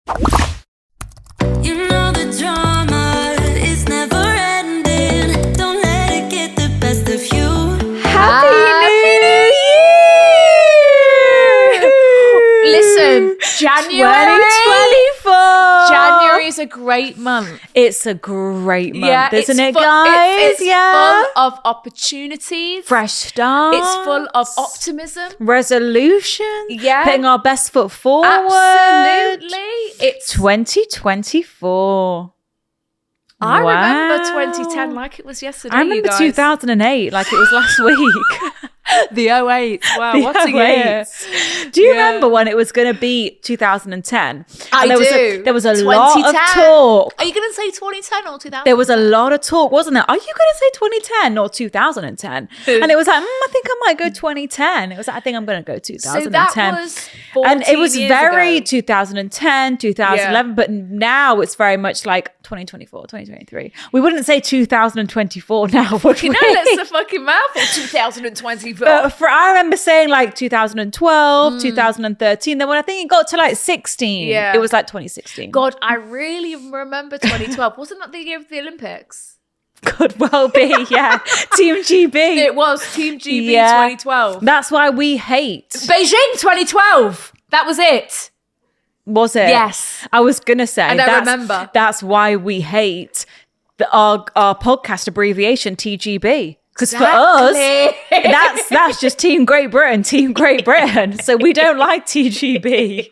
You know the drama is never ending. Don't let it get the best of you. Happy New Year! Listen, January 2024. January is a great month. It's a great month, Yeah, isn't it, full, guys? It's yeah. full of opportunities. Fresh start. It's full of optimism. Resolution. Yeah. Putting our best foot forward. Absolutely. It's 2024. I remember Wow. 2010 like it was yesterday. I remember you guys. 2008 like it was last week. The 08. Wow, The what a 08. year. Do you Yeah. remember when it was going to be 2010? I And do. there was a lot of 2010. talk. Are you going to say 2010 or 2000? There was a lot of talk, wasn't there? Are you going to say 2010 or 2010? And it was like, I think I might go 2010. It was like, I think I'm going to go 2010. So that was 14 and it was years very ago. 2010, 2011, but now it's very much like 2024, 2023. We wouldn't say 2024 now, would we? You know, that's a fucking mouthful. 2024. But I remember saying like 2012, 2013. Then when I think it got to like 16, Yeah. it was like 2016. God, I really remember 2012. Wasn't that the year of the Olympics? Could well be, yeah. Team GB. It was Team GB Yeah. 2012. That's why we hate. Beijing 2012. That was it. Was it? Yes. I was gonna say. And I remember. That's why we hate our podcast abbreviation TGB. Because for Exactly. us, that's just Team Great Britain, Team Great Britain. So we don't like TGB.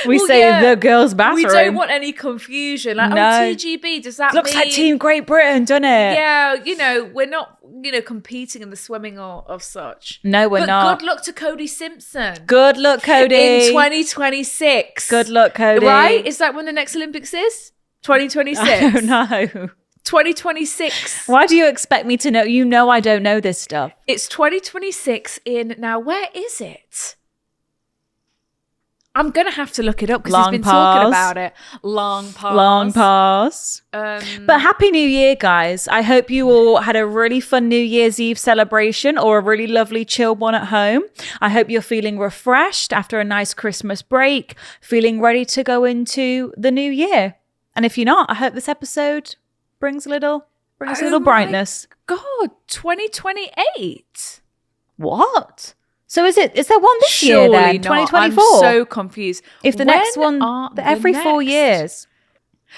We Well, say yeah. the girls' bathroom. We don't want any confusion. Like, No. oh, TGB, does that Looks mean... like Team Great Britain, doesn't it? Yeah, we're not, competing in the swimming or of such. No, we're but not. good luck to Cody Simpson. Good luck, Cody. In 2026. Good luck, Cody. Right? Is that when the next Olympics is? 2026. I don't know. 2026. Why do you expect me to know? You know I don't know this stuff. It's 2026 in, now where is it? I'm going to have to look it up because Long he's been pause. talking about it. Long pause. Long pause. But Happy New Year, guys. I hope you all had a really fun New Year's Eve celebration or a really lovely chill one at home. I hope you're feeling refreshed after a nice Christmas break, feeling ready to go into the new year. And if you're not, I hope this episode brings a little brightness. God, 2028. What? So is there one this year Surely then? not. 2024? I'm so confused. If the When next one, are the every 4 next? years.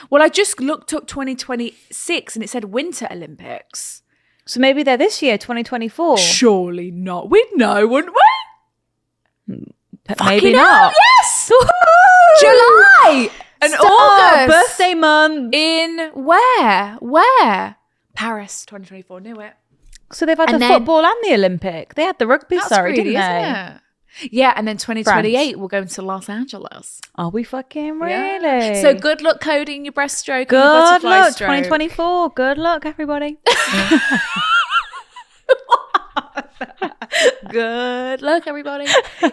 Well, I just looked up 2026 and it said Winter Olympics. So maybe they're this year, 2024. Surely not. We'd know, wouldn't we? But maybe Fucking hell, not. Yes! July and Stop. August. Birthday month. In where? Where? Paris 2024. Knew it. So they've had And the then- football and the Olympic. They had the rugby, That's sorry, greedy, didn't they? isn't it? Yeah, and then 2028 we're going to Los Angeles. Are we fucking Yeah. really? So good luck coding your breaststroke. and your Good butterfly luck, stroke. 2024. Good luck, everybody. Good luck, everybody. No,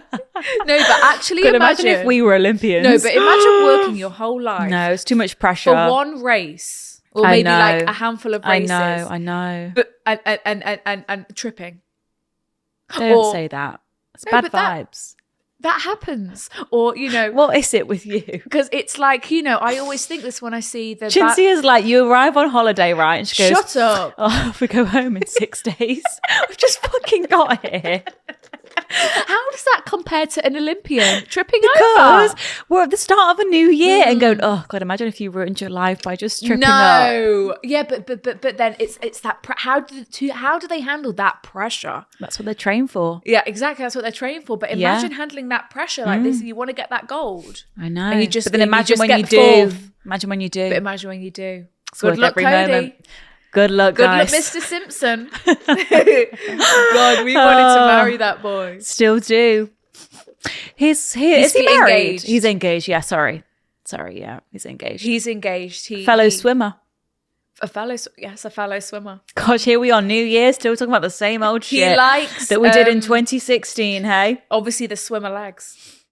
but actually Could imagine imagine if we were Olympians. No, but imagine working your whole life No, it's too much pressure. for one race, or I maybe know. like a handful of races. I know. But and tripping. Don't or- say that. It's No, bad but that- vibes. That happens, or What is it with you? because it's like I always think this when I see the. Chintzia is like, you arrive on holiday, right? And she goes, Shut up. oh, we go home in 6 days. We've just fucking got here. How does that compare to an Olympian tripping Because over? we're at the start of a new year and going, oh God, imagine if you ruined your life by just tripping up. No, yeah, but then it's that. How do they handle that pressure? That's what they're trained for. Yeah, exactly. That's what they're trained for. But Yeah. imagine handling that pressure like this. You want to get that gold. I know. And you just- but then and you imagine just when get you do. fourth. Imagine when you do. But imagine when you do. It's Good worth luck, every Cody. moment. Good luck, Good guys. luck, Mr. Simpson. God, we wanted to marry that boy. Still do. Is he He's married? engaged. He's engaged. Yeah, sorry, yeah, he's engaged. He's engaged. Fellow swimmer. A fellow swimmer. Gosh, here we are, New Year, still talking about the same old He shit likes that we did in 2016. Hey. obviously the swimmer legs.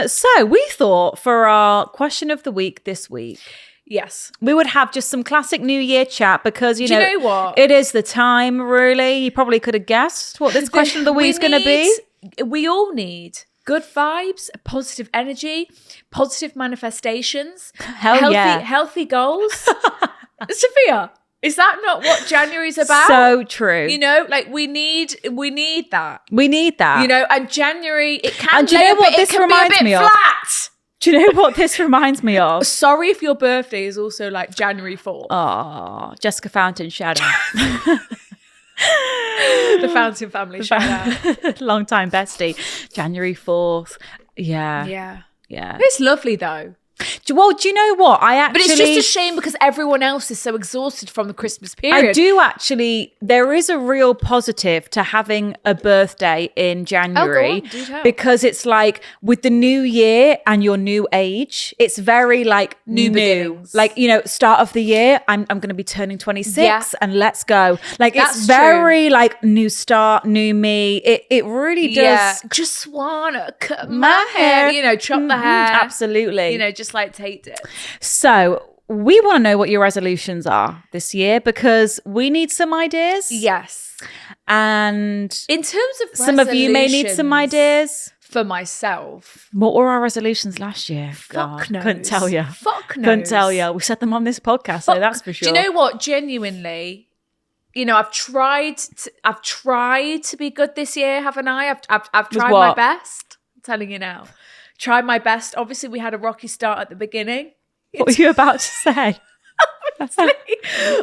So we thought for our question of the week this week, Yes. we would have just some classic New Year chat because, you Do you know, know what? it is the time, really. You probably could have guessed what this question of the week's going to be. We all need good vibes, positive energy, positive manifestations, healthy goals. Sophia, is that not what January's about? So true. You know, like we need that. We need that. You know, and January, it can And do you know what this reminds me of? Flat. Do you know what this reminds me of? Sorry if your birthday is also like January 4th. Oh, Jessica Fountain, shout out. The Fountain family, shout out. Long time bestie. January 4th. Yeah. Yeah. It's lovely though. Well, do you know what? But it's just a shame because everyone else is so exhausted from the Christmas period. I do actually. There is a real positive to having a birthday in January do tell. because it's like with the new year and your new age, it's very like new. beginnings. Like, you know, start of the year, I'm going to be turning 26 and let's go. Like That's it's very like new start, new me. It really does. Yeah. Just wanna cut my hair. You know, chop the hair. Absolutely. You know, just like take it. So we want to know what your resolutions are this year because we need some ideas. Yes. And In terms of some of you may need some ideas. for myself. What were our resolutions last year? Fuck knows. Couldn't tell you. Fuck knows. Couldn't tell you. We said them on this podcast, so that's for sure. Do you know what? Genuinely, you know, I've tried to be good this year, haven't I? I've tried my what? best. I'm telling you now. Tried my best. Obviously, we had a rocky start at the beginning. What were you about to say?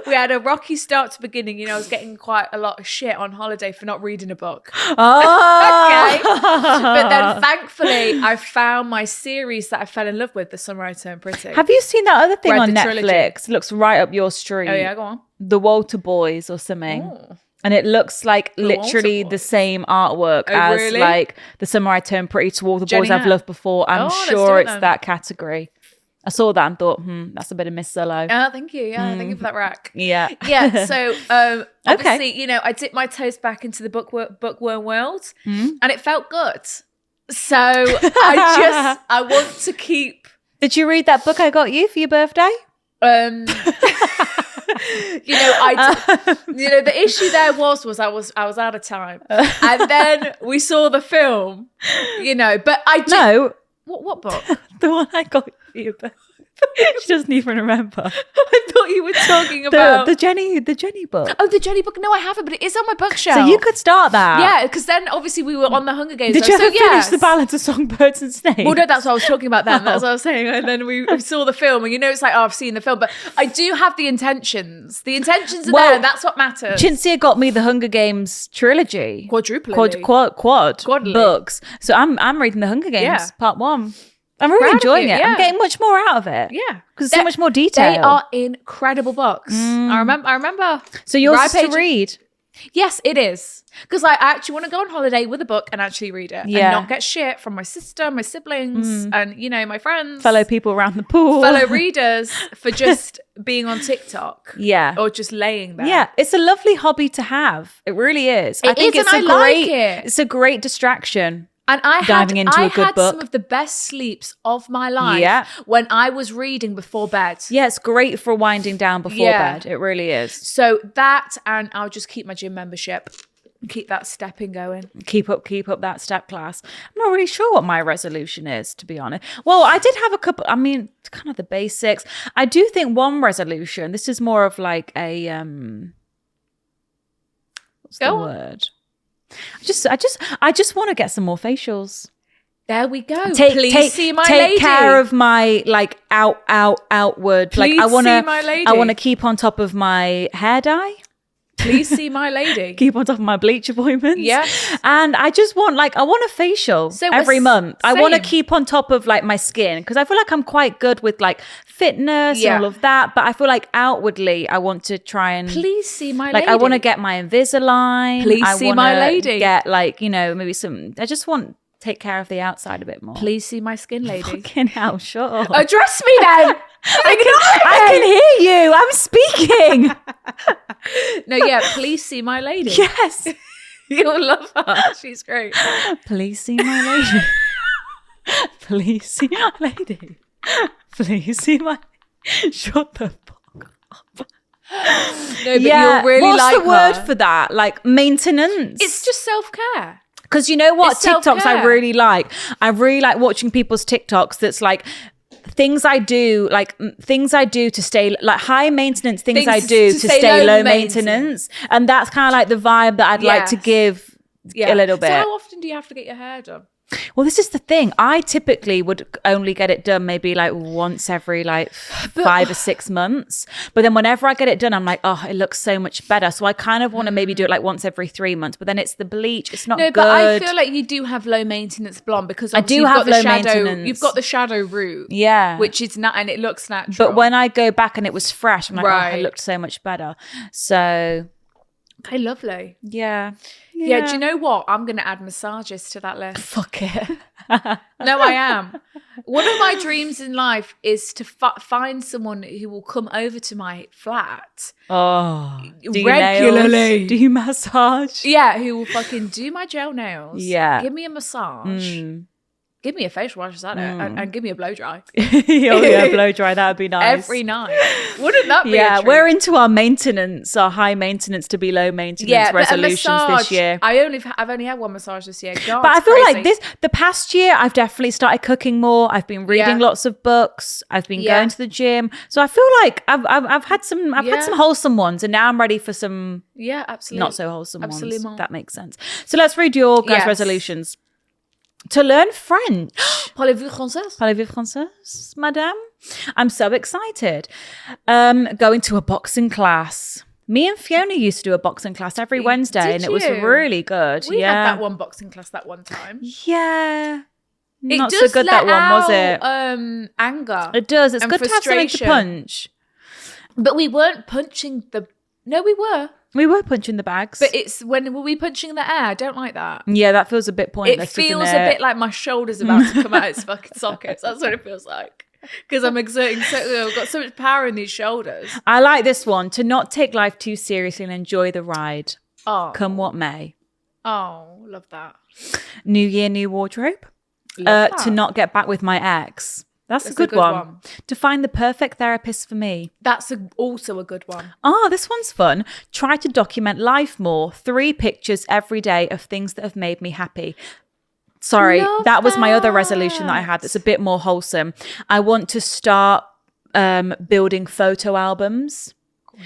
We had a rocky start to beginning. You know, I was getting quite a lot of shit on holiday for not reading a book. Oh, Okay. But then thankfully, I found my series that I fell in love with, The Summer I Turned Pretty. Have you seen that other thing Read on the Netflix? trilogy. Looks right up your street. Oh, yeah, go on. The Walter Boys or something. Oh. And it looks like The literally Walter the Boys. same artwork Oh, as really? like The Summer I Turned Pretty to All the Jenny Boys I've Han. Loved Before. I'm Oh, let's sure do it it's then. that category. I saw that and thought, that's a bit of Miss Solo. Thank you. Yeah, thank you for that rack. Yeah. Yeah, so obviously, you know, I dipped my toes back into the bookworm world and it felt good. So I want to keep Did you read that book I got you for your birthday? you know, the issue there was I was out of time. And then we saw the film, you know, but I did No, what book? the one I got for your birthday. She doesn't even remember. I thought you were talking about The Jenny book. Oh, the Jenny book. No, I haven't, but it is on my bookshelf. So you could start that. Yeah, because then obviously we were on the Hunger Games. Did you so ever finish The Ballads of Songbirds and Snakes? Well, no, that's what I was talking about then. That's what I was saying. And then we saw the film, and you know, it's like, oh, I've seen the film, but I do have the intentions. The intentions are Well, there, and that's what matters. Cinzia got me the Hunger Games trilogy. Quadruple. Quad books. So I'm reading the Hunger Games Yeah. part 1. I'm really Proud of enjoying you, it. yeah. I'm getting much more out of it. Yeah, Because so much more detail. They are incredible books. I remember. So yours Right is to page- read. Yes, it is. Because I actually want to go on holiday with a book and actually read it. Yeah. And not get shit from my sister, my siblings, and, you know, my friends. Fellow people around the pool. Fellow readers for just being on TikTok. Yeah. Or just laying there. Yeah, it's a lovely hobby to have. It really is. I think is, it's and a I like great it. it's a great distraction. And I Diving into a good had book. some of the best sleeps of my life Yeah. when I was reading before bed. Yeah, it's great for winding down before Yeah. bed. It really is. So that, and I'll just keep my gym membership. Keep that stepping going. Keep up that step class. I'm not really sure what my resolution is, to be honest. Well, I did have a couple, I mean, kind of the basics. I do think one resolution, this is more of like a what's the Go on. word? I just want to get some more facials. There we go. Please see my take lady. care of my like outward. Please like I want see my lady. I want to keep on top of my hair dye. Please see my lady. Keep on top of my bleach appointments. Yes. And I just want I want a facial So every we're month. I want to same. keep on top of like my skin because I feel like I'm quite good with like fitness Yeah. and all of that. But I feel like outwardly I want to try and Please see my like lady. I want to get my Invisalign. Please I see my wanna lady. Get like, you know, maybe some I just want to take care of the outside a bit more. Please see my skin lady. Fucking hell, sure. Address me then. I can hear you. I'm speaking. No, yeah, please see my lady. Yes. You'll love her. She's great. Please see my lady. Please see my lady. Please see my. Shut the fuck up. No, but you'll really what's like the word her. for that? Like maintenance. It's just self-care. Because you know what? It's TikToks self-care. I really like. I really like watching people's TikToks that's like things I do to stay, like high maintenance things I do to stay low maintenance. And that's kind of like the vibe that I'd like to give a little bit. So how often do you have to get your hair done? Well, this is the thing. I typically would only get it done maybe like once every like 5 or 6 months. But then whenever I get it done, I'm like, oh, it looks so much better. So I kind of want to maybe do it like once every 3 months. But then it's the bleach. It's not good. No, but I feel like you do have low maintenance blonde because I do have low maintenance. You've got the shadow root. Yeah. Which is not, and it looks natural. But when I go back and it was fresh, I'm like, oh, it looked so much better. So... Okay, lovely. Yeah. Yeah, do you know what? I'm going to add massages to that list. Fuck it. No, I am. One of my dreams in life is to find someone who will come over to my flat. Oh. Do you regularly. Nails? Do you massage? Yeah, who will fucking do my gel nails. Yeah. Give me a massage. Give me a facial wash, is that it? And give me a blow dry. Oh yeah, blow dry. That would be nice. Every night. Wouldn't that be a treat? We're into our maintenance, our high maintenance to be low maintenance resolutions this year. I've only had one massage this year. God, but I feel like the past year, I've definitely started cooking more. I've been reading lots of books. I've been going to the gym. So I feel like I've had some wholesome ones, and now I'm ready for some absolutely not so wholesome ones. Absolument. That makes sense. So let's read your guys' resolutions. To learn French. Parlez-vous français? Parlez-vous français, madame? I'm so excited. Going to a boxing class. Me and Fiona used to do a boxing class every Wednesday, and it was really good. We had that one boxing class that one time. Yeah. It Not does so good that one, was it? Anger. It does. It's good to have something to punch. But we weren't punching No, we were. We were punching the bags. But it's when were we punching the air? I don't like that. Yeah, that feels a bit pointless. It feels a bit like my shoulder's about to come out its fucking sockets. That's what it feels like. Because I'm exerting I've got so much power in these shoulders. I like this one. To not take life too seriously and enjoy the ride. Oh. Come what may. Oh, love that. New year, new wardrobe. Love that. To not get back with my ex. That's a good one. To find the perfect therapist for me. That's also a good one. Oh, this one's fun. Try to document life more. 3 pictures every day of things that have made me happy. Sorry, that was my other resolution that I had that's a bit more wholesome. I want to start building photo albums.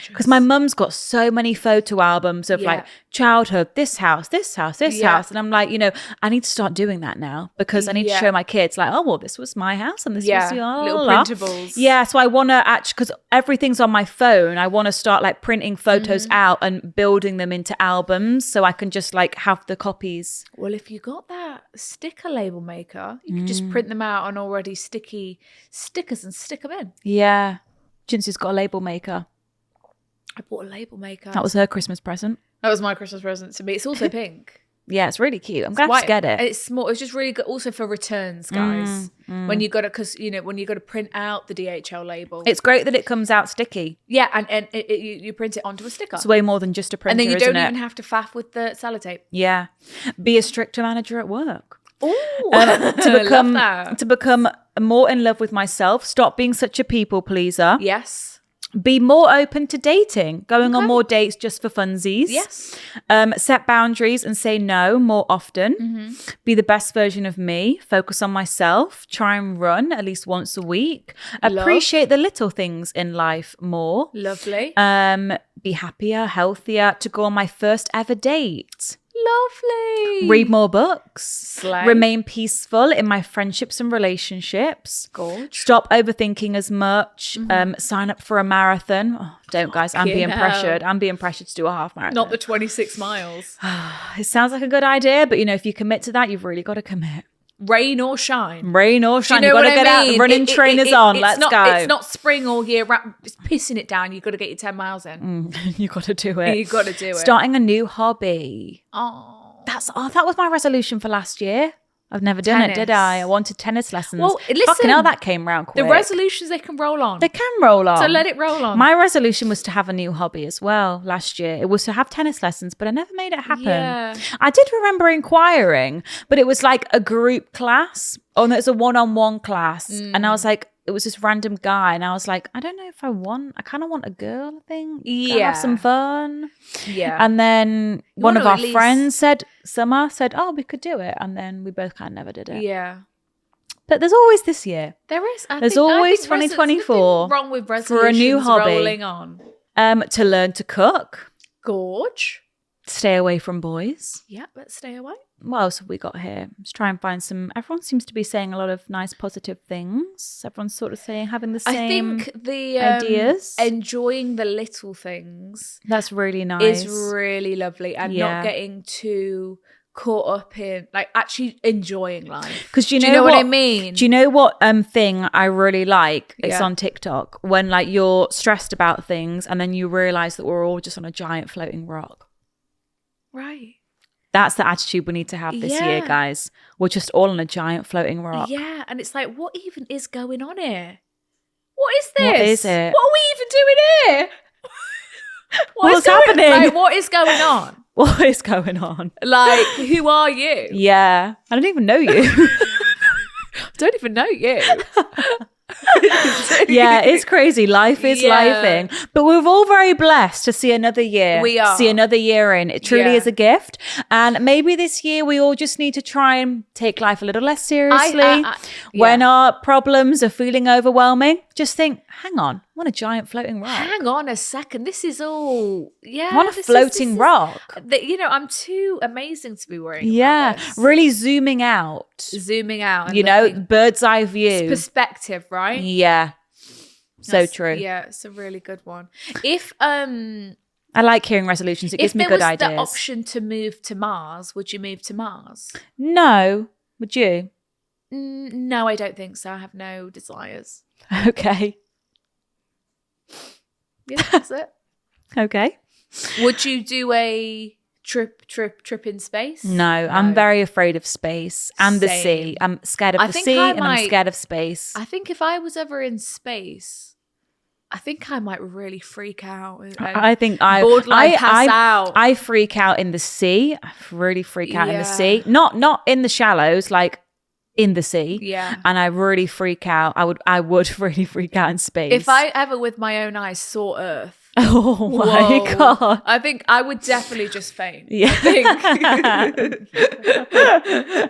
Because my mum's got so many photo albums of like childhood, this house, and I'm like, I need to start doing that now because I need to show my kids like, oh well, this was my house and this was little printables. Yeah, so I want to actually, because everything's on my phone, I want to start like printing photos out and building them into albums so I can just like have the copies. Well, if you got that sticker label maker, you could just print them out on already sticky stickers and stick them in. Yeah, Jinsy's got a label maker. I bought a label maker. That was her Christmas present. That was my Christmas present to me. It's also pink. Yeah, it's really cute. I'm glad to get it. It's small. It's just really good. Also for returns, guys. When you got to, because when you got to print out the DHL label, it's great that it comes out sticky. Yeah, and you print it onto a sticker. It's way more than just a printer, and then you don't isn't even have to faff with the sellotape. Yeah, be a stricter manager at work. Oh, to become more in love with myself. Stop being such a people pleaser. Yes. Be more open to dating, going on more dates just for funsies. Yes. Set boundaries and say no more often. Be the best version of me. Focus on myself. Try and run at least once a week. Appreciate the little things in life more. Lovely. Be happier, healthier. To go on my first ever date. Lovely. Read more books. Slay. Remain peaceful in my friendships and relationships. Gorge. Stop overthinking as much. Sign up for a marathon. Oh, don't, guys. I'm being pressured. I'm being pressured to do a half marathon. Not the 26 miles. It sounds like a good idea, but if you commit to that, you've really got to commit. Rain or shine. Rain or shine. You've got to get out. Running trainers on. Let's go. It's not spring all year round. It's pissing it down. You've got to get your 10 miles in. You've got to do it. You've got to do it. Starting a new hobby. Oh. That was my resolution for last year. I've never done it, did I? I wanted tennis lessons. Well, listen. Fucking hell, that came round quick. The resolutions, they can roll on. They can roll on. So let it roll on. My resolution was to have a new hobby as well last year. It was to have tennis lessons, but I never made it happen. Yeah. I did remember inquiring, but it was like a group class. Oh, no, it's a one-on-one class. And I was like, it was this random guy. And I was like, I don't know if I kind of want a girl, I think. Yeah. Have some fun. Yeah. And then one of wanna our at least- friends Summer said, oh, we could do it. And then we both kind of never did it. Yeah. But there's always this year. There is. There's always 2024 wrong with resolutions for a new hobby. rolling on. To learn to cook, Gorge. stay away from boys. Yeah, let's stay away. What else have we got here? Let's try and find some. Everyone seems to be saying a lot of nice, positive things. Everyone's sort of having the same. I think the ideas. enjoying the little things That's really nice. is really lovely, and not getting too caught up in like actually enjoying life. Because do you know what I mean? Do you know what thing I really like? It's Yeah. on TikTok when like you're stressed about things and then you realize that we're all just on a giant floating rock. Right. That's the attitude we need to have this year, Yeah. guys. We're just all on a giant floating rock. Yeah, and it's like, what even is going on here? What is this? What is it? What are we even doing here? What's happening? Like, what is going on? What is going on? Like, who are you? Yeah. I don't even know you. I don't even know you. Yeah, it's crazy. Life is lifing. But we're all very blessed to see another year. We are. See another year in. It truly Yeah. is a gift. And maybe this year we all just need to try and take life a little less seriously. When our problems are feeling overwhelming, just think, hang on, I'm on a giant floating rock. Hang on a second. This is all, I'm on a floating rock. I'm too amazing to be worrying Yeah, about this. really zooming out. Zooming out. And You know, looking- bird's eye view. perspective, right? Yeah. So That's- true. Yeah, it's a really good one. If I I like hearing resolutions. It gives me there good was ideas. the option to move to Mars, would you move to Mars? No. Would you? No, I don't think so. I have no desires. Okay. Yeah, that's it. Okay. Would you do a trip in space? No, I'm very afraid of space and the Same. sea. I'm scared of I the think sea I and I'm might- scared of space. I think if I was ever in space, I think I might really freak out. I think I borderline pass out. I freak out in the sea. I really freak out in the Yeah. sea. Not in the shallows, like in the sea. Yeah. And I really freak out. I would really freak out in space. If I ever with my own eyes saw Earth, oh my whoa, god. I think I would definitely just faint. Yeah. I think.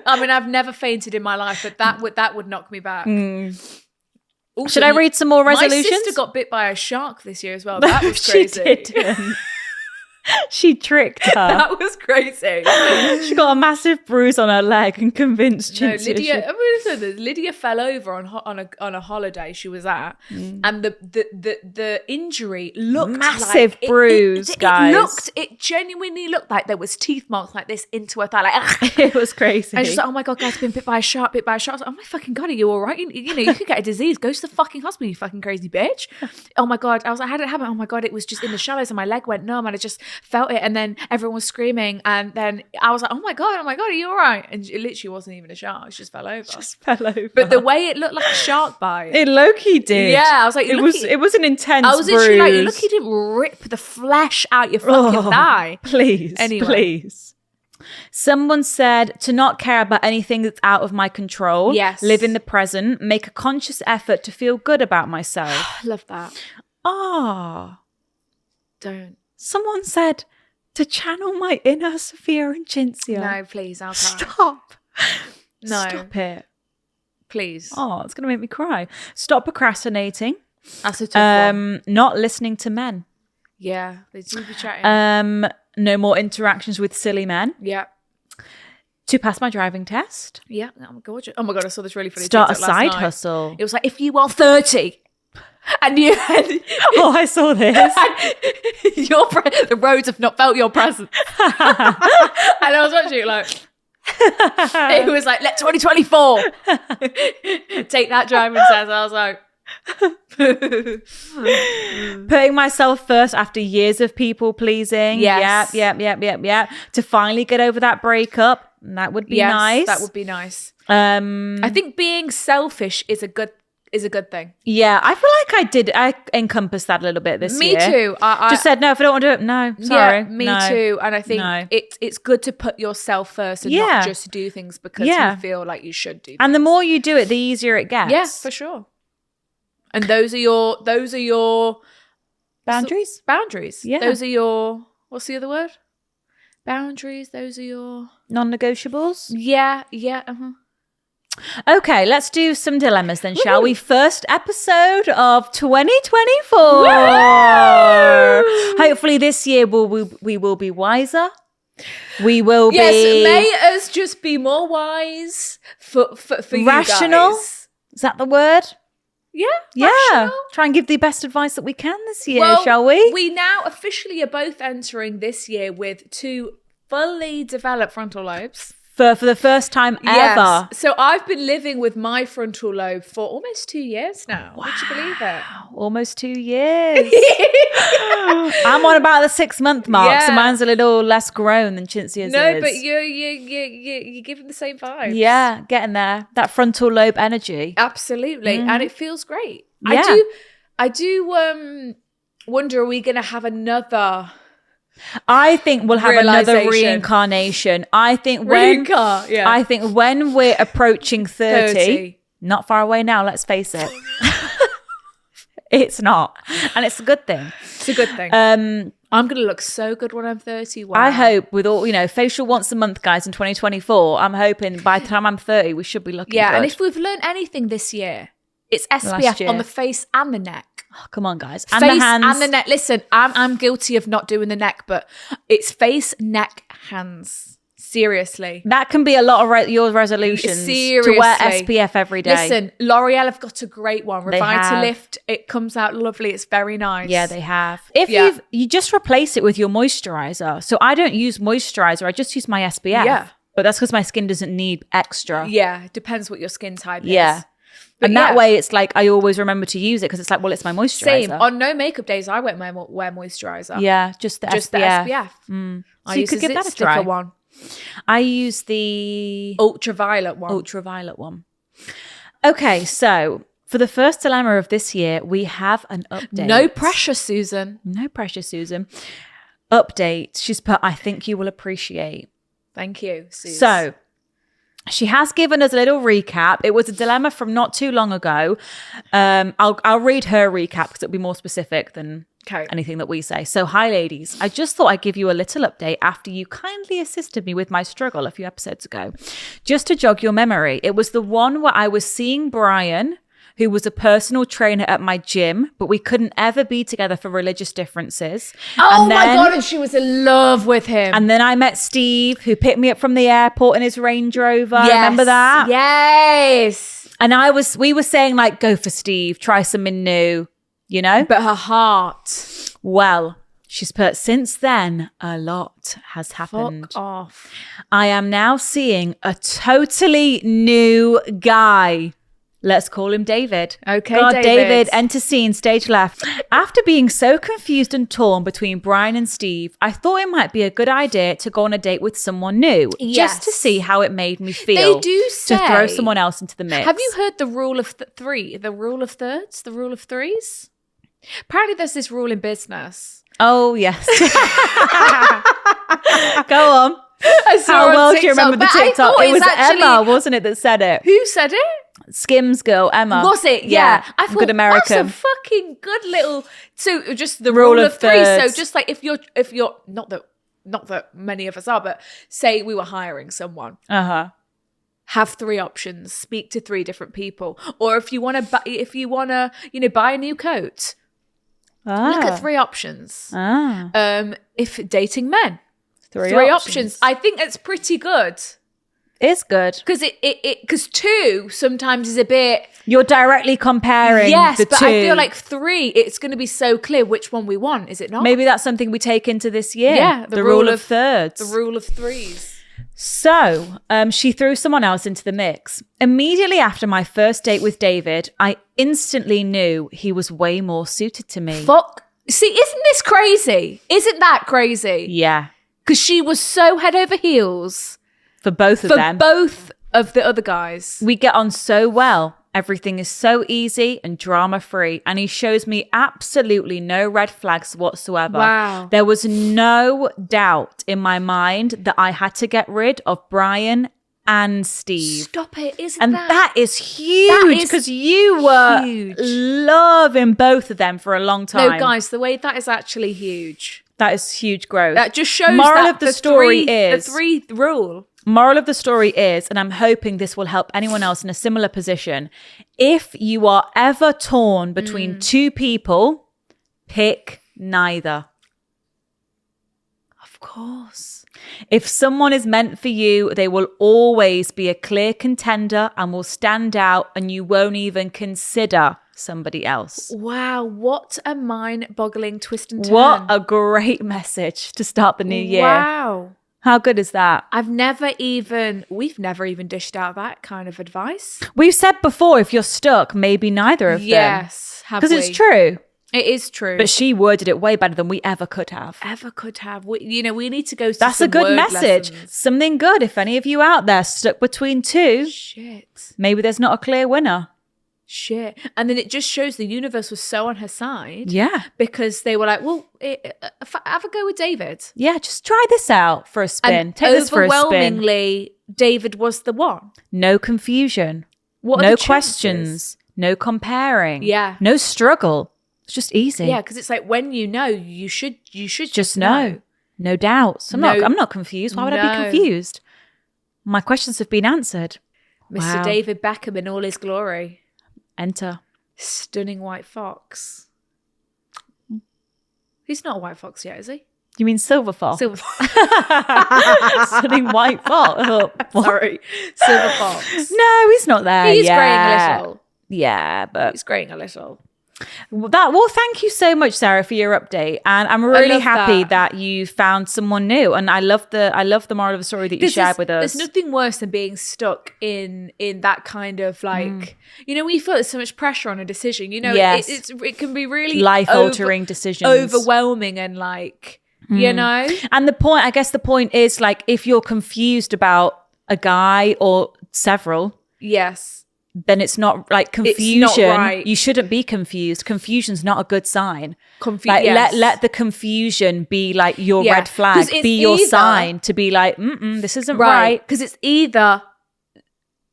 I mean, I've never fainted in my life, but that would knock me back. Also, Should I read some more resolutions? My sister got bit by a shark this year as well. That was She crazy. didn't. She tricked her. That was crazy. She got a massive bruise on her leg and convinced No, Cinzia Lydia. I'm going to say this. Lydia fell over on a holiday she was at, and the injury looked Massive like bruise, guys. It genuinely looked like there was teeth marks like this into her thigh, like. It was crazy. And she's like, "Oh my god, guys, been bit by a shark, bit by a shark." I was like, "Oh my fucking god, are you all right? You know, you could get a disease. Go to the fucking hospital, you fucking crazy bitch." Oh my god, I was like, "How did it happen?" Oh my god, it was just in the shallows, and my leg went numb, and I just felt it, and then everyone was screaming, and then I was like, "Oh my god, are you all right?" And it literally wasn't even a shark; it just fell over. fell over. But the way it looked like a shark bite. it low-key did. Yeah, I was like, it look, was an intense I was bruise. literally like, look, you didn't rip the flesh out your fucking thigh. Please, Anyway. please. Someone said to not care about anything that's out of my control. Yes. Live in the present. Make a conscious effort to feel good about myself. I love that. Ah. Don't. Someone said to channel my inner Sophia and Cinzia. No, please, I'll cry. Stop. No. Stop it. Please. Oh, it's going to make me cry. Stop procrastinating. That's a tough one. Not listening to men. Yeah, they do be chatting. No more interactions with silly men. Yeah. To pass my driving test. Yeah. Oh my god. Oh my god, I saw this really funny Start a TikTok last side night. hustle. It was like, if you are 30 and you Oh, I saw this. the roads have not felt your presence. And I was watching it like it was like, let 2024 take that driving test. I was like Putting myself first after years of people pleasing. Yes. Yep. To finally get over that breakup. That would be nice. That would be nice. I I think being selfish is a good is a good thing. Yeah, I feel like I encompassed that a little bit this year. Me too. I just said, no, if I don't want to do it, no, sorry. Yeah, me no. too. And I think No. it's good to put yourself first and not just do things because you feel like you should do things. And the more you do it, the easier it gets. Yeah, for sure. And those are your Boundaries? Boundaries. Yeah. Those are your, what's the other word? Boundaries. Those are your Non-negotiables? Yeah. Okay, let's do some dilemmas then, shall we? First episode of 2024. Hopefully this year we will be wiser. We will be... Yes, may us just be more wise for you rational. guys. Is that the word? Yeah. Yeah. Rational. Try and give the best advice that we can this year, shall we? We now officially are both entering this year with 2 fully developed frontal lobes. For the first time ever. Yes. So I've been living with my frontal lobe for almost 2 years now. Wow. Would you believe it? Almost 2 years. I'm on about the 6-month mark, so Yeah. mine's a little less grown than Cinzia's No, is. but you're giving the same vibe. Yeah, getting there. That frontal lobe energy. Absolutely. And it feels great. Yeah. I do wonder, are we going to have another I think we'll have another Realisation. reincarnation. I think yeah. I think when we're approaching 30, 30. not far away now, let's face it. It's not. And it's a good thing. It's a good thing. I'm going to look so good when I'm 30. Wow. I hope with all, facial once a month, guys, in 2024, I'm hoping by the time I'm 30, we should be looking good. And if we've learned anything this year, it's Last SPF year. on the face and the neck. Oh, come on, guys. And Face the hands. and the neck. Listen, I'm guilty of not doing the neck, but it's face, neck, hands. Seriously. That can be a lot of your resolutions Seriously. to wear SPF every day. Listen, L'Oreal have got a great one. They have. Revitalift. It comes out lovely. It's very nice. Yeah, they have. If Yeah. you just replace it with your moisturizer. So I don't use moisturizer. I just use my SPF. Yeah. But that's because my skin doesn't need extra. Yeah, depends what your skin type is. Yeah. But And that yeah. way it's like I always remember to use it because it's like, well, it's my moisturizer. Same. On no makeup days, I won't wear moisturizer. Yeah, just the Just SPF. the SPF. So you could give that a sticker try. one. I use the Ultraviolet one. ultraviolet one. Okay, so for the first dilemma of this year, we have an update. No pressure, Susan. No pressure, Susan. Update. She's put, I think you will appreciate. Thank you, Susan. So she has given us a little recap. It was a dilemma from not too long ago. I'll read her recap because it'll be more specific than anything that we say. So, hi ladies. I just thought I'd give you a little update after you kindly assisted me with my struggle a few episodes ago. Just to jog your memory, it was the one where I was seeing Brian, who was a personal trainer at my gym, but we couldn't ever be together for religious differences. Oh my God, and she was in love with him. And then I met Steve, who picked me up from the airport in his Range Rover. Remember that? Yes. And we were saying like, go for Steve, try something new, But her heart. Well, she's put, since then, a lot has happened. Fuck off. I am now seeing a totally new guy. Let's call him David. Okay, God, David. David, enter scene, stage left. After being so confused and torn between Brian and Steve, I thought it might be a good idea to go on a date with someone new, just to Yes. see how it made me feel. They do say... to throw someone else into the mix. Have you heard the rule of three? The rule of thirds? The rule of threes? Apparently there's this rule in business. Oh, yes. Go on. I saw How on well do you TikTok, remember the but I TikTok? thought It was actually- Emma, wasn't it, that said it? Who said it? Skims girl, Emma. Was it? Yeah. I thought good American. that's a fucking good little. So just the Rule rule of of three. So thirds. just like if you're not that many of us are, but say we were hiring someone, have 3 options, speak to 3 different people, or if you want to buy a new coat, look at 3 options. If dating men, 3 options. I think it's pretty good. It's good. Because 2 sometimes is a bit. You're directly comparing Yes, the but two. I feel like 3, it's going to be so clear which one we want, is it not? Maybe that's something we take into this year. Yeah, the rule of thirds. The rule of 3s. So, she threw someone else into the mix. Immediately after my first date with David, I instantly knew he was way more suited to me. Fuck. See, isn't this crazy? Isn't that crazy? Yeah. Because she was so head over heels For both of for them. both of the other guys. We get on so well. Everything is so easy and drama-free. And he shows me absolutely no red flags whatsoever. Wow. There was no doubt in my mind that I had to get rid of Brian and Steve. Stop it. Isn't And that is huge because you were huge. loving both of them for a long time. No, guys, the way that is actually huge. That is huge growth. That just shows Moral that of the story is the 3 rule. Moral of the story is, and I'm hoping this will help anyone else in a similar position, if you are ever torn between 2 people, pick neither. Of course. If someone is meant for you, they will always be a clear contender and will stand out, and you won't even consider somebody else. Wow, what a mind-boggling twist and turn. What a great message to start the new year. Wow. How good is that? We've never even dished out that kind of advice. We've said before, if you're stuck, maybe neither of them. Yes, have we? Because it's true. It is true. But she worded it way better than we ever could have. We need to go to That's some a good word message. lessons. Something good. If any of you out there stuck between 2, Shit. maybe there's not a clear winner. Shit. And then it just shows the universe was so on her side. Yeah. Because they were like, well, have a go with David. Yeah, just try this out for a spin. And Take this for a spin. overwhelmingly, David was the one. No confusion. What are No the chances? questions. No comparing. Yeah. No struggle. It's just easy. Yeah, because it's like when you know, you should Just know. No doubts. I'm not confused. Why would I No. be confused? My questions have been answered. Mr. Wow. David Beckham in all his glory. Enter. Stunning white fox. He's not a white fox yet, is he? You mean silver fox? Silver Stunning white fox. Oh, what? Sorry. Silver fox. No, he's not there He's yet. greying a little. Yeah, but He's greying a little. well, thank you so much, Sarah, for your update, and I'm really love happy that. that you found someone new, and I love the moral of the story that you shared with us. There's nothing worse than being stuck in that kind of like, we feel there's so much pressure on a decision. Yes. It can be really Life-altering decisions, overwhelming, and like, And the point is, like, if you're confused about a guy or several, yes. then it's not like confusion. It's not right. You shouldn't be confused. Confusion's not a good sign. Yes. Let the confusion be like your Yeah. red 'Cause flag, it's be your either- sign to be like, this isn't right. Because it's either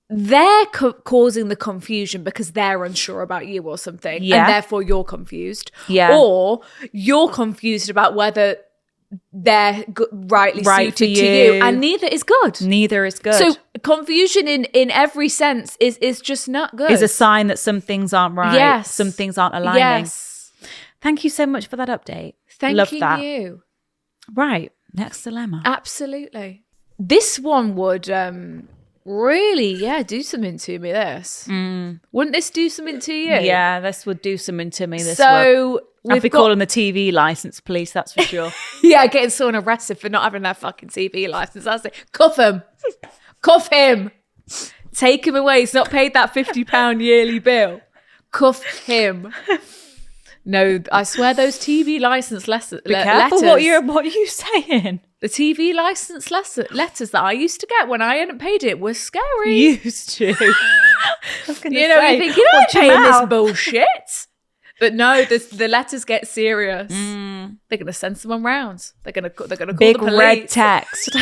they're causing the confusion because they're unsure about you or something, Yeah. and therefore you're confused. Yeah. Or you're confused about whether they're rightly Right suited for to you. you, and neither is good. Neither is good. So confusion in every sense is just not good. is a sign that some things aren't right. Yes. Some things aren't aligning. Yes. Thank you so much for that update. Thank Love that. you. Right. Next dilemma. Absolutely. This one would really, do something to me, this. Wouldn't this do something to you? Yeah, this would do something to me. This would. So I'd we've be got, calling the TV license police, that's for sure. getting someone arrested for not having their fucking TV license. That's it. Cuff him. Cuff him. Take him away. He's not paid that £50 yearly bill. Cuff him. No, I swear those TV license letters. Be careful what are you saying? The TV license letters that I used to get when I hadn't paid it were scary. Used to. You think, you know, I'm paying this bullshit. But no, the letters get serious. They're going to send someone round. They're going to call Big the police. red text.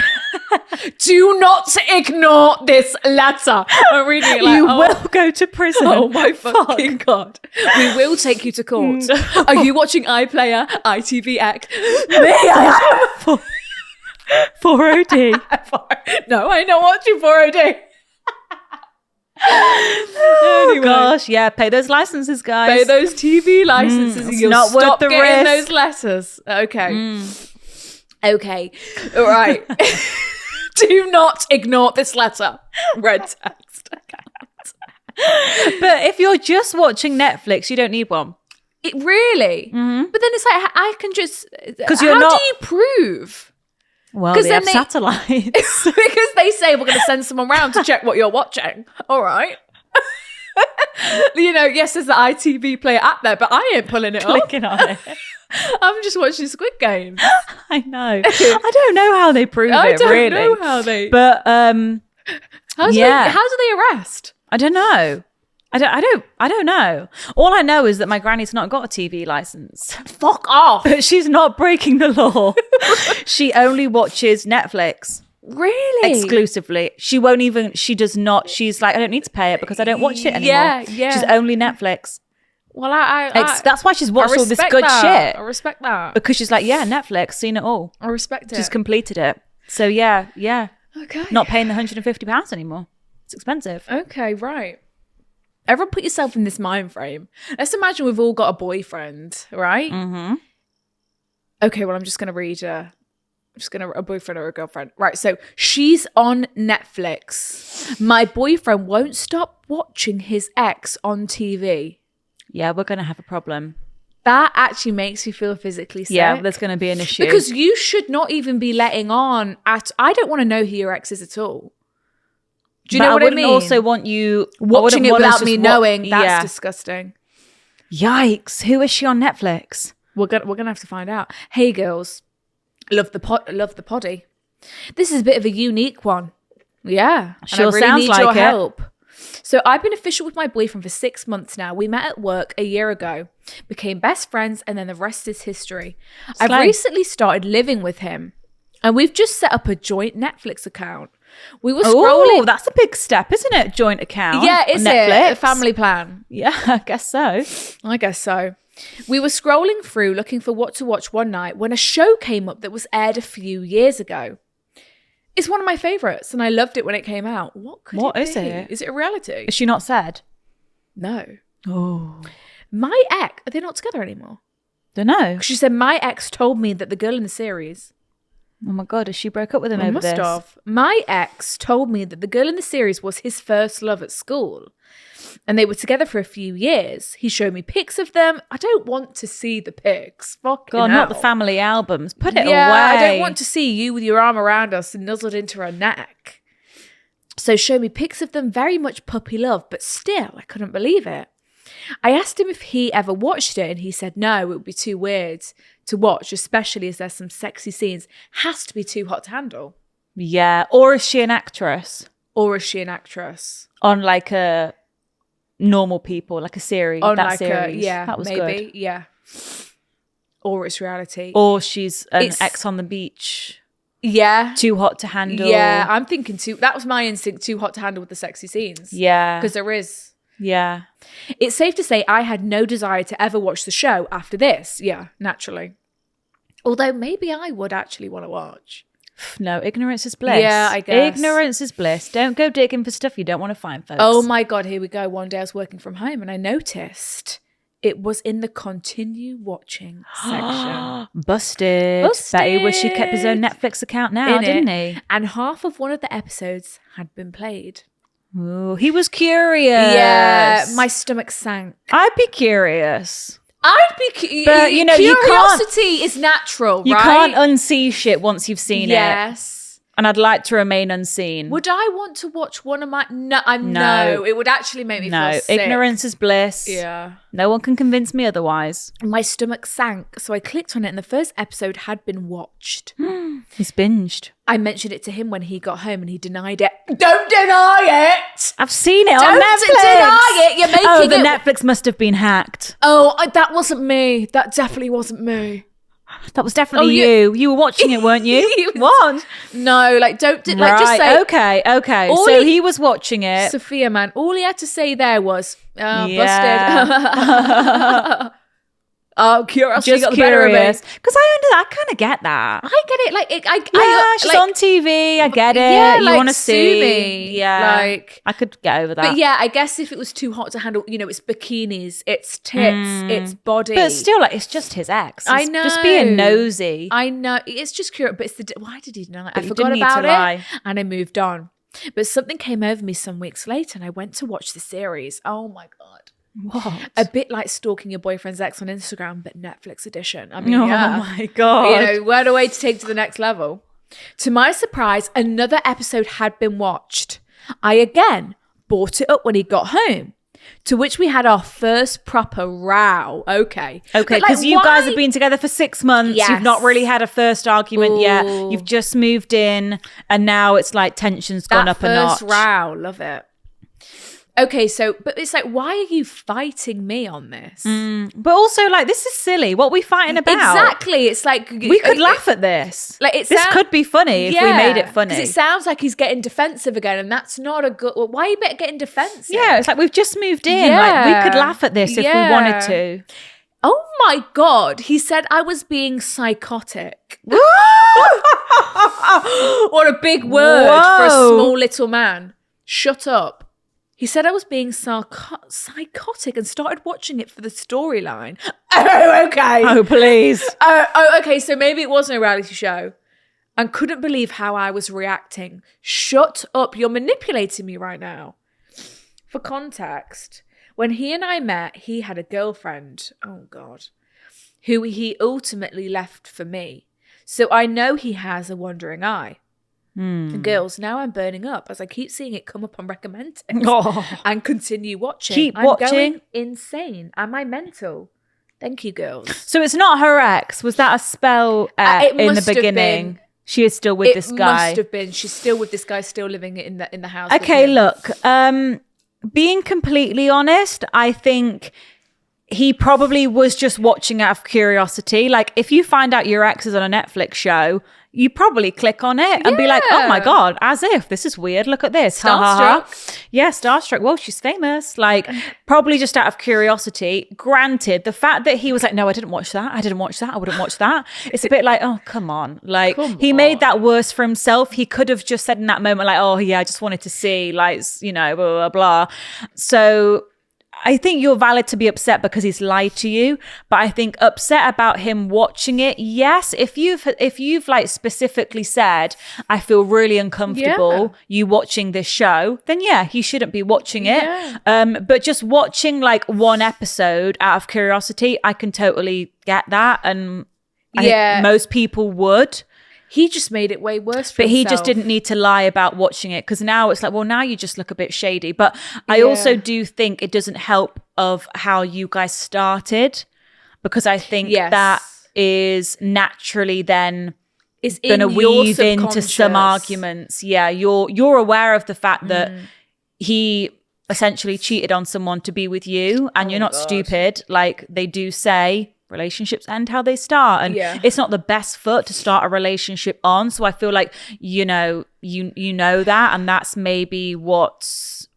Do not ignore this letter. I'm reading it like, You will go to prison. oh my fucking God. We will take you to court. Are you watching iPlayer, ITVX? Me, I am. 4OD. No, I'm not watching 4OD. Oh gosh, yeah, pay those licenses, guys. Pay those TV licenses and it's you'll not worth stop the getting risk. those letters. Okay. Okay. All right. Do not ignore this letter. Red text. But if you're just watching Netflix, you don't need one. It really? But then it's like, I can just... Because you're how not- do you prove? Well, 'Cause they then have satellites. Because they say we're going to send someone round to check what you're watching. All right. Yes, there's the ITV Player app there, but I ain't pulling it up. Clicking on it. I'm just watching Squid Game. I know. I don't know how they prove I it, don't really. know how they... But how do they arrest? I don't know. I don't know. All I know is that my granny's not got a TV license. Fuck off. But she's not breaking the law. She only watches Netflix. Really? Exclusively. She does not. She's like, I don't need to pay it because I don't watch it anymore. Yeah. She's only Netflix. Well, That's why she's watched all this good shit. I respect that. Because she's like, yeah, Netflix, seen it all. I respect it. She's completed it. So yeah. Okay. Not paying the £150 anymore. It's expensive. Okay, right. Everyone put yourself in this mind frame. Let's imagine we've all got a boyfriend, right? Mm-hmm. Okay, well, I'm just going to read a boyfriend or a girlfriend. Right, so she's on Netflix. My boyfriend won't stop watching his ex on TV. Yeah, we're going to have a problem. That actually makes you feel physically sick. Yeah, there's going to be an issue. Because you should not even be letting on I don't want to know who your ex is at all. Do you know what I mean? I wouldn't also want you watching it without me knowing. That's disgusting. Yikes! Who is she on Netflix? We're gonna have to find out. Hey girls, love the poddy. This is a bit of a unique one. Yeah, sure, and I really sounds need like your it. help. So I've been official with my boyfriend for 6 months now. We met at work a year ago, became best friends, and then the rest is history. I've recently started living with him, and we've just set up a joint Netflix account. We were scrolling. Oh, that's a big step, isn't it? Joint account. Yeah, is Netflix. it? A family plan. Yeah, I guess so. I guess so. We were scrolling through looking for what to watch one night when a show came up that was aired a few years ago. It's one of my favourites and I loved it when it came out. What is be? it? Is it a reality? Is she not said? No. Oh. My ex, are they not together anymore? Don't know. She said, my ex told me that the girl in the series... Oh my God, has she broke up with him over this? Must have. My ex told me that the girl in the series was his first love at school. And they were together for a few years. He showed me pics of them. I don't want to see the pics. Fucking God, hell. not the family albums. Put it away. I don't want to see you with your arm around us and nuzzled into her neck. So show me pics of them, very much puppy love, but still, I couldn't believe it. I asked him if he ever watched it and he said no, it would be too weird to watch, especially as there's some sexy scenes. Has to be too hot to handle. Yeah. Or is she an actress? On like a normal people, like a series. On that like series. Yeah, that was maybe, good. yeah. Or it's reality. Or she's an ex on the beach. Yeah. Too hot to handle. Yeah, I'm thinking that was my instinct, too hot to handle with the sexy scenes. Yeah. Because there is. Yeah. It's safe to say I had no desire to ever watch the show after this. Yeah, naturally. Although maybe I would actually want to watch. No, ignorance is bliss. Yeah, I guess. Ignorance is bliss. Don't go digging for stuff you don't want to find, folks. Oh my God, here we go. One day I was working from home and I noticed it was in the continue watching section. Busted. Betty wish he kept his own Netflix account now, didn't he? And half of one of the episodes had been played. Ooh, he was curious. Yeah, my stomach sank. I'd be curious. I'd be curious. But, you know, curiosity is natural, you right? can't unsee shit once you've seen it. Yes. And I'd like to remain unseen. Would I want to watch one of my... No. It would actually make me feel sick. Ignorance is bliss. Yeah. No one can convince me otherwise. My stomach sank, so I clicked on it and the first episode had been watched. He's binged. I mentioned it to him when he got home and he denied it. Don't deny it! I've seen it on Don't Netflix. deny it! You're making the Netflix must have been hacked. Oh, that wasn't me. That definitely wasn't me. That was definitely you. You were watching it, weren't you? What? No, like don't like right. just say okay. So he was watching it. Sophia, man, all he had to say there was busted. Oh, curiosity Just got the better of me. Because I kind of get that. I get it. She's on TV. I get it. Yeah, you want to sue see me. Yeah, like I could get over that. But yeah, I guess if it was too hot to handle, it's bikinis, it's tits, it's body. But still, it's just his ex. I know. Just being nosy. I know. It's just curious. But it's why did he deny it? I you forgot didn't need about to it, lie. and I moved on. But something came over me some weeks later, and I went to watch the series. Oh my God. What? A bit like stalking your boyfriend's ex on Instagram, but Netflix edition. I mean, oh yeah. my God. What a way to take to the next level. To my surprise, another episode had been watched. I again brought it up when he got home, to which we had our first proper row. Okay, because you guys have been together for 6 months. Yes. You've not really had a first argument yet. Ooh. You've just moved in, and now it's like tension's gone up a notch. First row, love it. Okay, so, but it's like, why are you fighting me on this? But also, like, this is silly. What are we fighting about? Exactly. It's like... We could laugh at this. Like, it this could be funny if we made it funny. Because it sounds like he's getting defensive again, and that's not a good... Well, why are you getting defensive? Yeah, it's like we've just moved in. Like, we could laugh at this if we wanted to. Oh my God. He said I was being psychotic. What a big word for a small little man. Shut up. He said I was being psychotic and started watching it for the storyline. Oh, okay. Oh, please. Okay. So maybe it wasn't a reality show. And couldn't believe how I was reacting. Shut up. You're manipulating me right now. For context, when he and I met, he had a girlfriend. Oh, God. Who he ultimately left for me. So I know he has a wandering eye. Girls, now I'm burning up as I keep seeing it come up on recommended and continue watching. I'm going insane. Am I mental? Thank you, girls. So it's not her ex. Was that a spell in the beginning? She is still with this guy. It must have been. She's still with this guy, still living in the house. Okay, look. Being completely honest, I think he probably was just watching out of curiosity. Like, if you find out your ex is on a Netflix show, you probably click on it and be like, oh my God, as if this is weird. Look at this. Starstruck. Yeah, starstruck. Well, she's famous. Like, probably just out of curiosity. Granted, the fact that he was like, no, I didn't watch that. I didn't watch that. I wouldn't watch that. It's a bit like, oh, come on. Like, he made that worse for himself. He could have just said in that moment, like, oh, yeah, I just wanted to see, like, you know, blah, blah, blah. So I think you're valid to be upset because he's lied to you, but I think upset about him watching it. Yes, if you've like specifically said, I feel really uncomfortable you watching this show, then yeah, he shouldn't be watching it. Yeah. But just watching like one episode out of curiosity, I can totally get that, and I think most people would. He just made it way worse for himself. But he just didn't need to lie about watching it, because now it's like, well, now you just look a bit shady. But I also do think it doesn't help of how you guys started, because I think that is naturally then is going to weave into some arguments. Yeah, you're aware of the fact that he essentially cheated on someone to be with you, and you're not stupid. Like they do say, relationships end how they start, and it's not the best foot to start a relationship on. So I feel like you know that, and that's maybe what's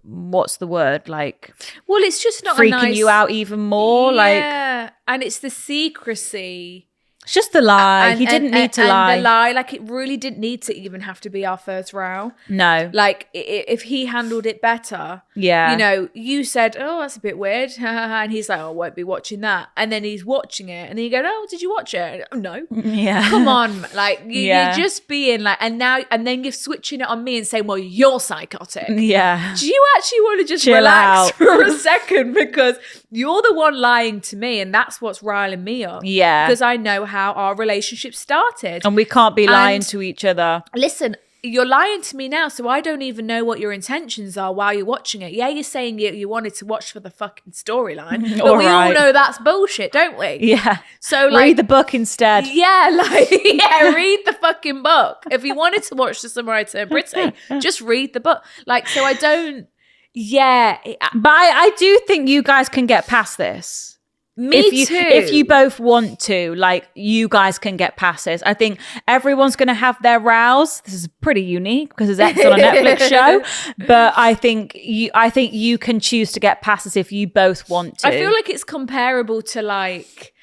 the word, like, well, it's just not freaking you out even more. And it's the secrecy. It's just the lie. He didn't need to lie. And the lie, like, it really didn't need to even have to be our first row. No. Like, if he handled it better, you know, you said, oh, that's a bit weird. And he's like, oh, I won't be watching that. And then he's watching it. And then you go, oh, did you watch it? Oh, no. Yeah. Come on. Like, you're just being like, and then you're switching it on me and saying, well, you're psychotic. Yeah. Do you actually want to just chill relax out for a second? Because you're the one lying to me, and that's what's riling me up. Yeah. Because I know how our relationship started. And we can't be lying to each other. Listen, you're lying to me now, so I don't even know what your intentions are while you're watching it. Yeah, you're saying you wanted to watch for the fucking storyline, but we all know that's bullshit, don't we? Yeah. So like, read the book instead. Yeah, like read the fucking book. If you wanted to watch The Summer I Turned Pretty, just read the book. Like, so I don't. Yeah, but I do think you guys can get past this. Me too. If you both want to, like, you guys can get past this. I think everyone's going to have their rows. This is pretty unique because it's on a Netflix show. But I think you can choose to get past this if you both want to. I feel like it's comparable to, like,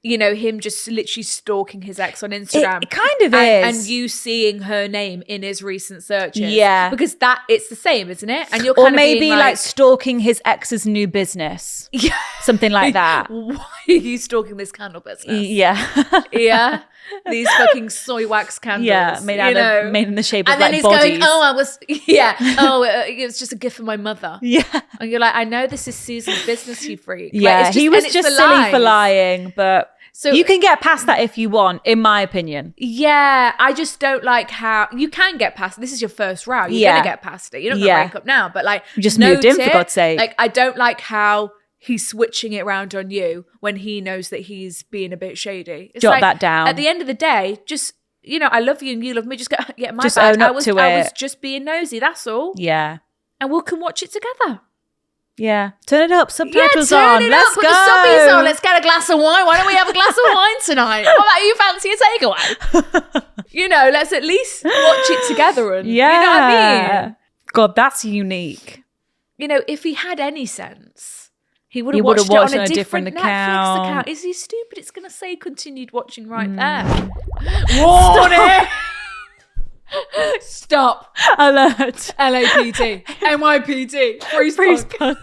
you know, him just literally stalking his ex on Instagram. It kind of is. And you seeing her name in his recent searches. Yeah. Because it's the same, isn't it? And you're kind or maybe of like stalking his ex's new business. Yeah. Something like that. Why are you stalking this candle business? Yeah. Yeah. These fucking soy wax candles. Yeah. Made in the shape of and like then he's bodies. going, it was just a gift for my mother. Yeah. And you're like, I know this is Susan's business, you freak. Yeah. Like, he was just silly for lying, but so you can get past that if you want, in my opinion. Yeah, I just don't like how you can get past it. This is your first row. You're gonna get past it. You're not gonna break up now, but like you just moved in, for God's sake. Like, I don't like how he's switching it around on you when he knows that he's being a bit shady. It's Jot like, that down. At the end of the day, just, you know, I love you and you love me. Just go, yeah, my just bad. own up I was to it. I was just being nosy. That's all. Yeah. and we can watch it together. Yeah. Turn it up. Subtitles turn on. it Let's up, put go. the subbies on. Let's get a glass of wine. Why don't we have a glass of wine tonight? What about you fancy a takeaway? Let's at least watch it together. And Yeah. you know what I mean? God, that's unique. If he had any sense, he would He have would've watched it on watched a different Netflix account. account. Is he stupid? It's going to say continued watching right there. Warning! Stop. Alert. LAPD. NYPD. Freeze Freeze punk. punk.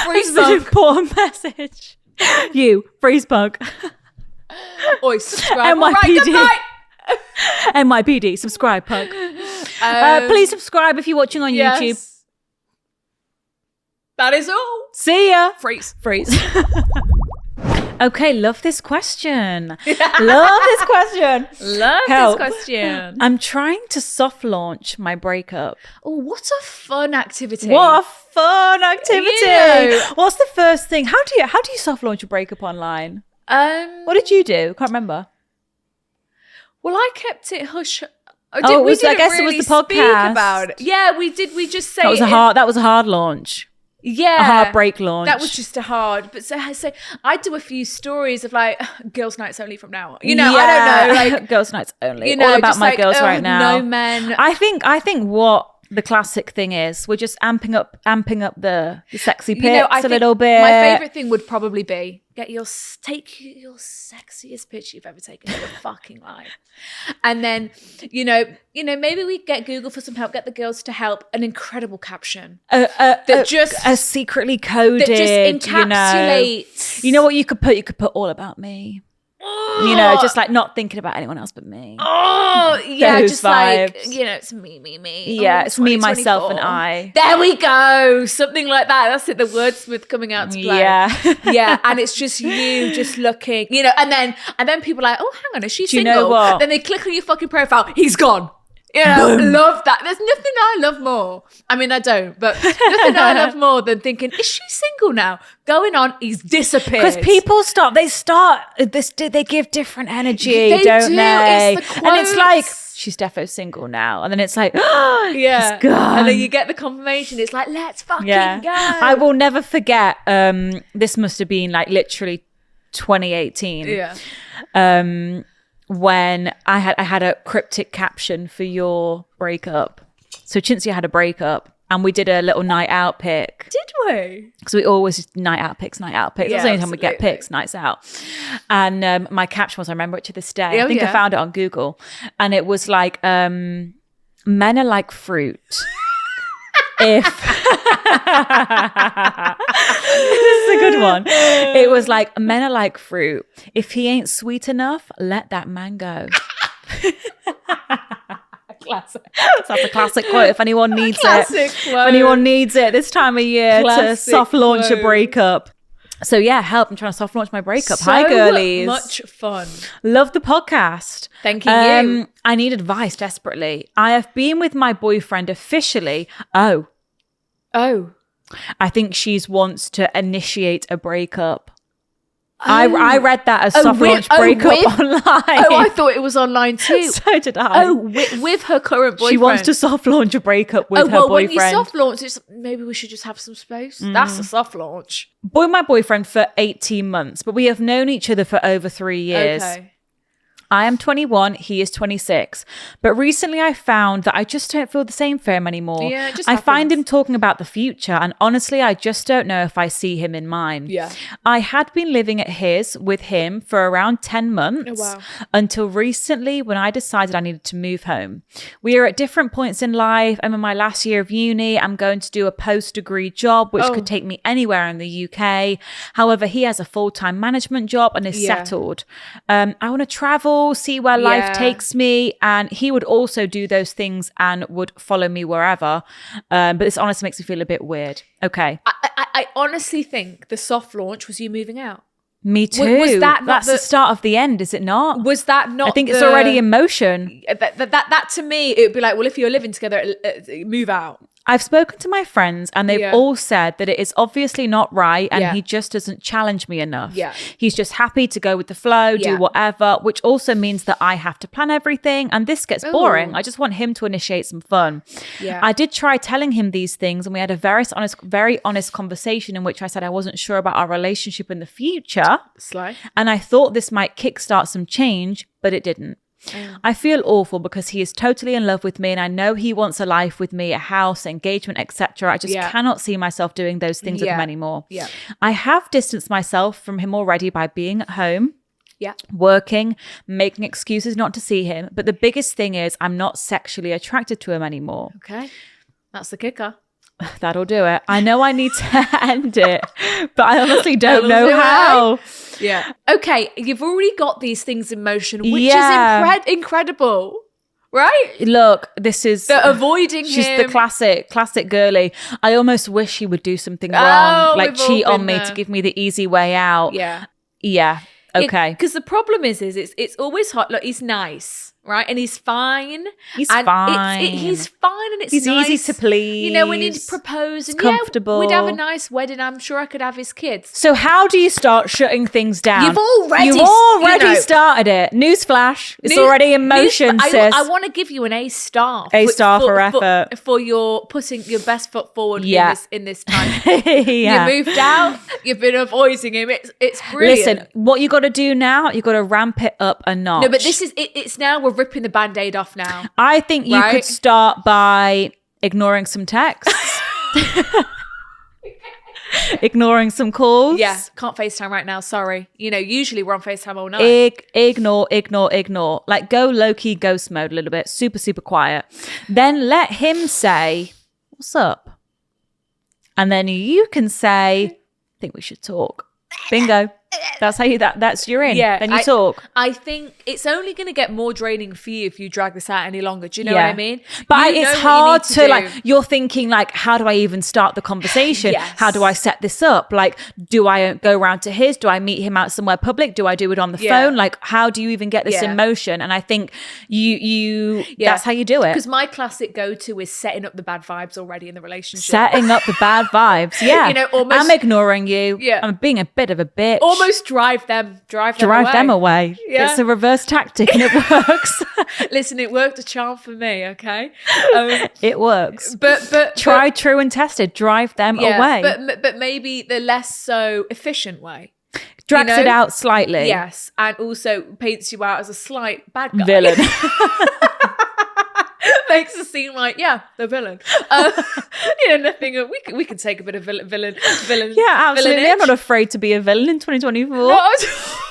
Freeze It's an punk. important message. You, freeze punk. Oi, subscribe. NYPD. All right, goodbye. NYPD, subscribe, punk. Please subscribe if you're watching on YouTube. Yes. That is all. See ya. Freeze. Freeze. Okay, love this question. Love this question. Love Help. this question. I'm trying to soft launch my breakup. Oh, what a fun activity. What a fun activity. Yeah. What's the first thing? How do you soft launch a breakup online? What did you do? Can't remember. Well, I kept it hush. I guess it was the podcast. Speak about it. Yeah, we did. We just say That was a hard launch. Yeah, A hard break launch. That was just a hard. But so I do a few stories of like girls' nights only from now on. I don't know, like girls' nights only. all All about my girls right now. No men. I think what the classic thing is, we're just amping up the sexy pics I a think little bit. My favorite thing would probably be take your sexiest picture you've ever taken in your fucking life, and then maybe we get Google for some help, get the girls to help, an incredible caption that just secretly coded, that just encapsulates. You know what you could put? You could put all about me. Just like not thinking about anyone else but me. Oh, yeah, Those just vibes. like, it's me. Yeah, it's me, myself, and 2024. I. There we go. Something like that. That's it. The wordsmith coming out to play. Yeah. Yeah. And it's just you just looking, and then people are like, oh, hang on, is she Do you single? know what? Then they click on your fucking profile. He's gone. Love that. There's nothing I love more. I mean, I don't, but nothing I love more than thinking, is she single now? Going on, he's disappeared. Because people they give different energy, They don't do. they? It's the And it's like, quotes. she's defo single now. And then it's like, yeah. He's gone. And then you get the confirmation. It's like, let's fucking go. I will never forget, this must have been like literally 2018. Yeah. When I had a cryptic caption for your breakup. So Cinzia had a breakup and we did a little night out pic. Did we? Because we always night out pics. Yeah, That's the only time we get absolutely. pics, nights out. And my caption was, I remember it to this day. Oh, I think I yeah. found it on Google. And it was like, men are like fruit. If this is a good one. It was like, men are like fruit. If he ain't sweet enough, let that man go. Classic. That's a classic quote. If anyone needs Classic it, quote. if anyone needs it this time of year to Classic soft launch a quote. breakup. So yeah, help! I'm trying to soft launch my breakup. Hi, girlies. Much fun. Love the podcast. Thank you. I need advice desperately. I have been with my boyfriend officially. Oh, I think she's wants to initiate a breakup. I read that as soft launch breakup online. Oh, I thought it was online too. So did I. Oh, with her current boyfriend. She wants to soft launch a breakup with her when boyfriend. you soft launch, it's maybe we should just have some space. That's a soft launch. My boyfriend for 18 months, but we have known each other for over 3 years. Okay. I am 21, he is 26. But recently I found that I just don't feel the same for him anymore. Yeah, it just I find happens. him talking about the future, and honestly, I just don't know if I see him in mine. Yeah. I had been living at his with him for around 10 months Oh, wow. until recently when I decided I needed to move home. We are at different points in life. I'm in my last year of uni. I'm going to do a post-degree job, which could take me anywhere in the UK. However, he has a full-time management job and is Yeah. settled. I want to travel, see where Yeah. life takes me, and he would also do those things and would follow me wherever. But this honestly makes me feel a bit weird. Okay, I honestly think the soft launch was you moving out. me too. Was that not That's the start of the end, is it not? Was that not? I think it's already in motion. That to me, it would be like, well, if you're living together, move out. I've spoken to my friends and they've all said that it is obviously not right and he just doesn't challenge me enough. Yeah. He's just happy to go with the flow, do whatever, which also means that I have to plan everything and this gets boring. I just want him to initiate some fun. Yeah. I did try telling him these things and we had a very honest conversation in which I said I wasn't sure about our relationship in the future. Sly. And I thought this might kickstart some change, but it didn't. I feel awful because he is totally in love with me and I know he wants a life with me, a house, engagement, etc. I just cannot see myself doing those things with him anymore. Yeah. I have distanced myself from him already by being at home, working, making excuses not to see him. But the biggest thing is I'm not sexually attracted to him anymore. Okay. That's the kicker. That'll do it. I know I need to end it, but I honestly don't know how. Yeah. Okay. You've already got these things in motion, which is incredible, right? Look, this is avoiding she's him. the classic girly. I almost wish he would do something wrong, like cheat on me to give me the easy way out. Yeah. Okay. Because the problem is it's always hot. Look, he's nice. Right, and he's fine. He's and fine. He's fine, and it's he's nice. easy to please. You know, when he'd propose, and comfortable. We'd have a nice wedding. I'm sure I could have his kids. So, how do you start shutting things down? You've already started it. Newsflash! It's already in motion, sis. I want to give you an A star. For effort for your putting your best foot forward in this time. You moved out. You've been avoiding him. It's brilliant. Listen, what you got to do now? You got to ramp it up a notch. No, but this is it's now. We're ripping the Band-Aid off now. I think you could start by ignoring some texts. Ignoring some calls. Yeah, can't FaceTime right now. Sorry. You know, usually we're on FaceTime all night. Ignore. Like go low-key ghost mode a little bit. Super, super quiet. Then let him say, what's up? And then you can say, I think we should talk. Bingo. That's how that's you're in. Yeah. Then you talk. I think it's only going to get more draining for you if you drag this out any longer. Do you know what I mean? But it's hard to like, you're thinking like, how do I even start the conversation? Yes. How do I set this up? Like, do I go around to his? Do I meet him out somewhere public? Do I do it on the phone? Like, how do you even get this in motion? And I think you that's how you do it. Because my classic go-to is setting up the bad vibes already in the relationship. Setting up the bad vibes. Yeah. You know, almost, I'm ignoring you. Yeah. I'm being a bit of a bitch. Almost drive them away. Yeah. It's a reverse tactic and it works. Listen, it worked a charm for me, okay? It works. But tried, true and tested. Drive them away. But maybe the less so efficient way. Drags it out slightly. Yes. And also paints you out as a slight bad guy. Villain. Makes it seem like, the villain. Nothing. We can take a bit of villain. Yeah, absolutely. I'm not afraid to be a villain in 2024.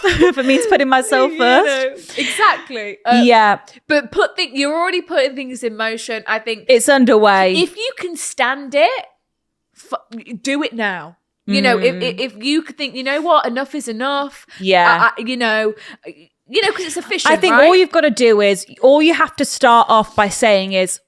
If it means putting myself first. Exactly. But you're already putting things in motion. I think it's underway. If you can stand it, do it now. You know, if you think, you know what, enough is enough. Yeah. Because it's efficient. I think all you've got to do is, all you have to start off by saying is,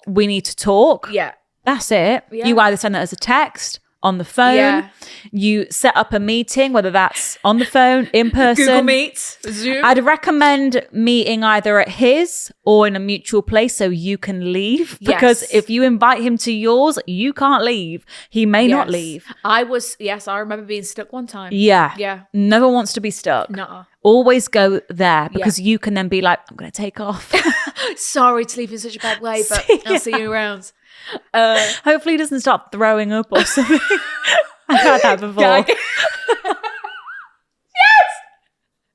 we need to talk. Yeah. That's it. Yeah. You either send that as a text, on the phone. Yeah. You set up a meeting, whether that's on the phone, in person. Google Meet, Zoom. I'd recommend meeting either at his or in a mutual place so you can leave. Because if you invite him to yours, you can't leave. He may not leave. I remember being stuck one time. Yeah. Yeah. Never wants to be stuck. Nuh-uh. Always go there because you can then be like, I'm going to take off. Sorry to leave in such a bad way, but I'll see you around. Hopefully he doesn't start throwing up or something. I've had that before.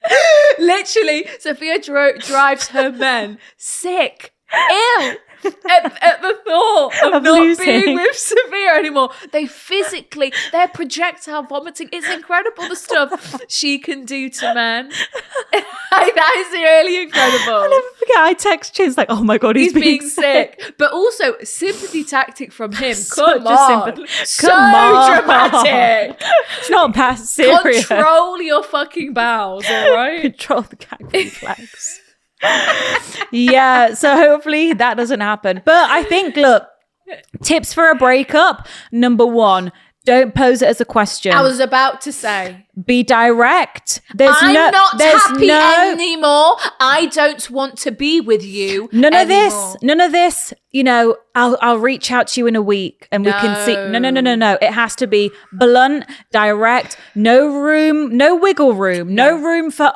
Yes! Literally, Sophia drives her men sick, ill. At the thought of not being with Sophia anymore. They're projectile vomiting. It's incredible the stuff she can do to men. That is really incredible. I'll never forget, I text Chin's like, oh my God, he's being sick. But also, sympathy tactic from him. So dramatic. It's not past serious. Control your fucking bowels, all right? Control the gag reflex. So hopefully that doesn't happen. But I think, look, tips for a breakup. Number 1, don't pose it as a question. I was about to say. Be direct. I'm not happy anymore. I don't want to be with you None anymore. of this. You know, I'll reach out to you in a week and we can see. No. It has to be blunt, direct, no room, no wiggle room, no room for,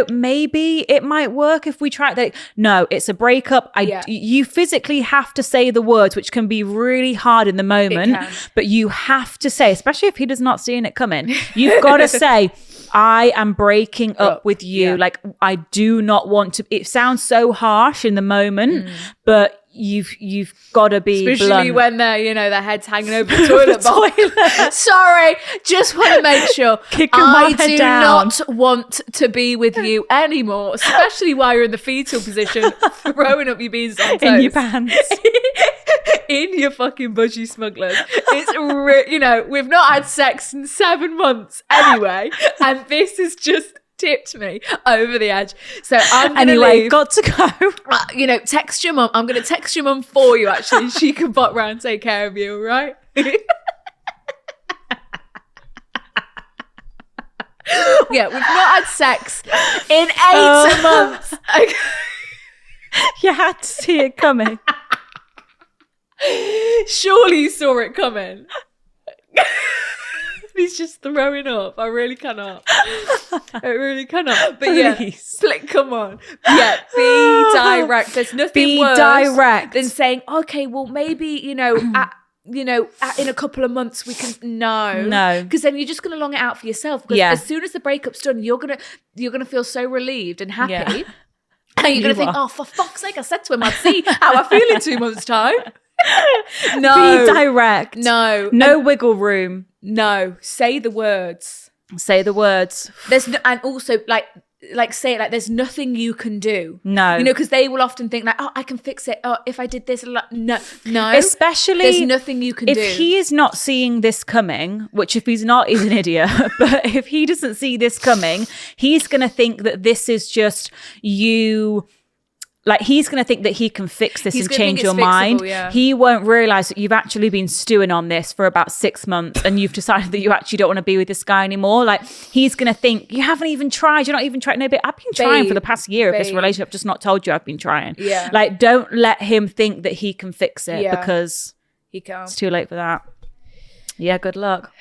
maybe it might work if we try that. No, it's a breakup. You physically have to say the words, which can be really hard in the moment, but you have to say, especially if he does not seeing it coming, you've got to say, I am breaking up with you. Yeah. Like, I do not want to. It sounds so harsh in the moment, but you've got to be especially blunt. When they're, their head's hanging over the toilet bowl. Sorry, just want to make sure. I do not want to be with you anymore, especially while you're in the fetal position, throwing up your beans on toast. In your pants. In your fucking budgie smugglers. It's we've not had sex in 7 months anyway, and this has just tipped me over the edge. So I'm gonna leave. Got to go. Text your mum. I'm gonna text your mum for you. Actually, she can pop round and take care of you. All right. Yeah, we've not had sex in 8 months. You had to see it coming. Surely you saw it coming. He's just throwing up. I really cannot. But please. Come on. Yeah, be direct. There's nothing worse than saying, okay, well, maybe, in a couple of months we can. No, because then you're just gonna long it out for yourself. Because as soon as the breakup's done, you're gonna feel so relieved and happy. Yeah. And you're going to think, oh, for fuck's sake, I said to him, I'd see how I feel in 2 months' time. No. Be direct. No wiggle room. No. Say the words. There's and also, say it like there's nothing you can do. No. Because they will often think like, oh, I can fix it. Oh, if I did this. No. Especially there's nothing you can do. If he is not seeing this coming, which if he's not, he's an idiot. But if he doesn't see this coming, he's going to think that this is just you. Like, he's going to think that he can fix this and change your mind. Yeah. He won't realize that you've actually been stewing on this for about 6 months and you've decided that you actually don't want to be with this guy anymore. Like, he's going to think, you haven't even tried. You're not even trying. No, but I've been trying for the past year of this relationship. I've just not told you I've been trying. Yeah. Like, don't let him think that he can fix it because he can't. It's too late for that. Yeah, good luck.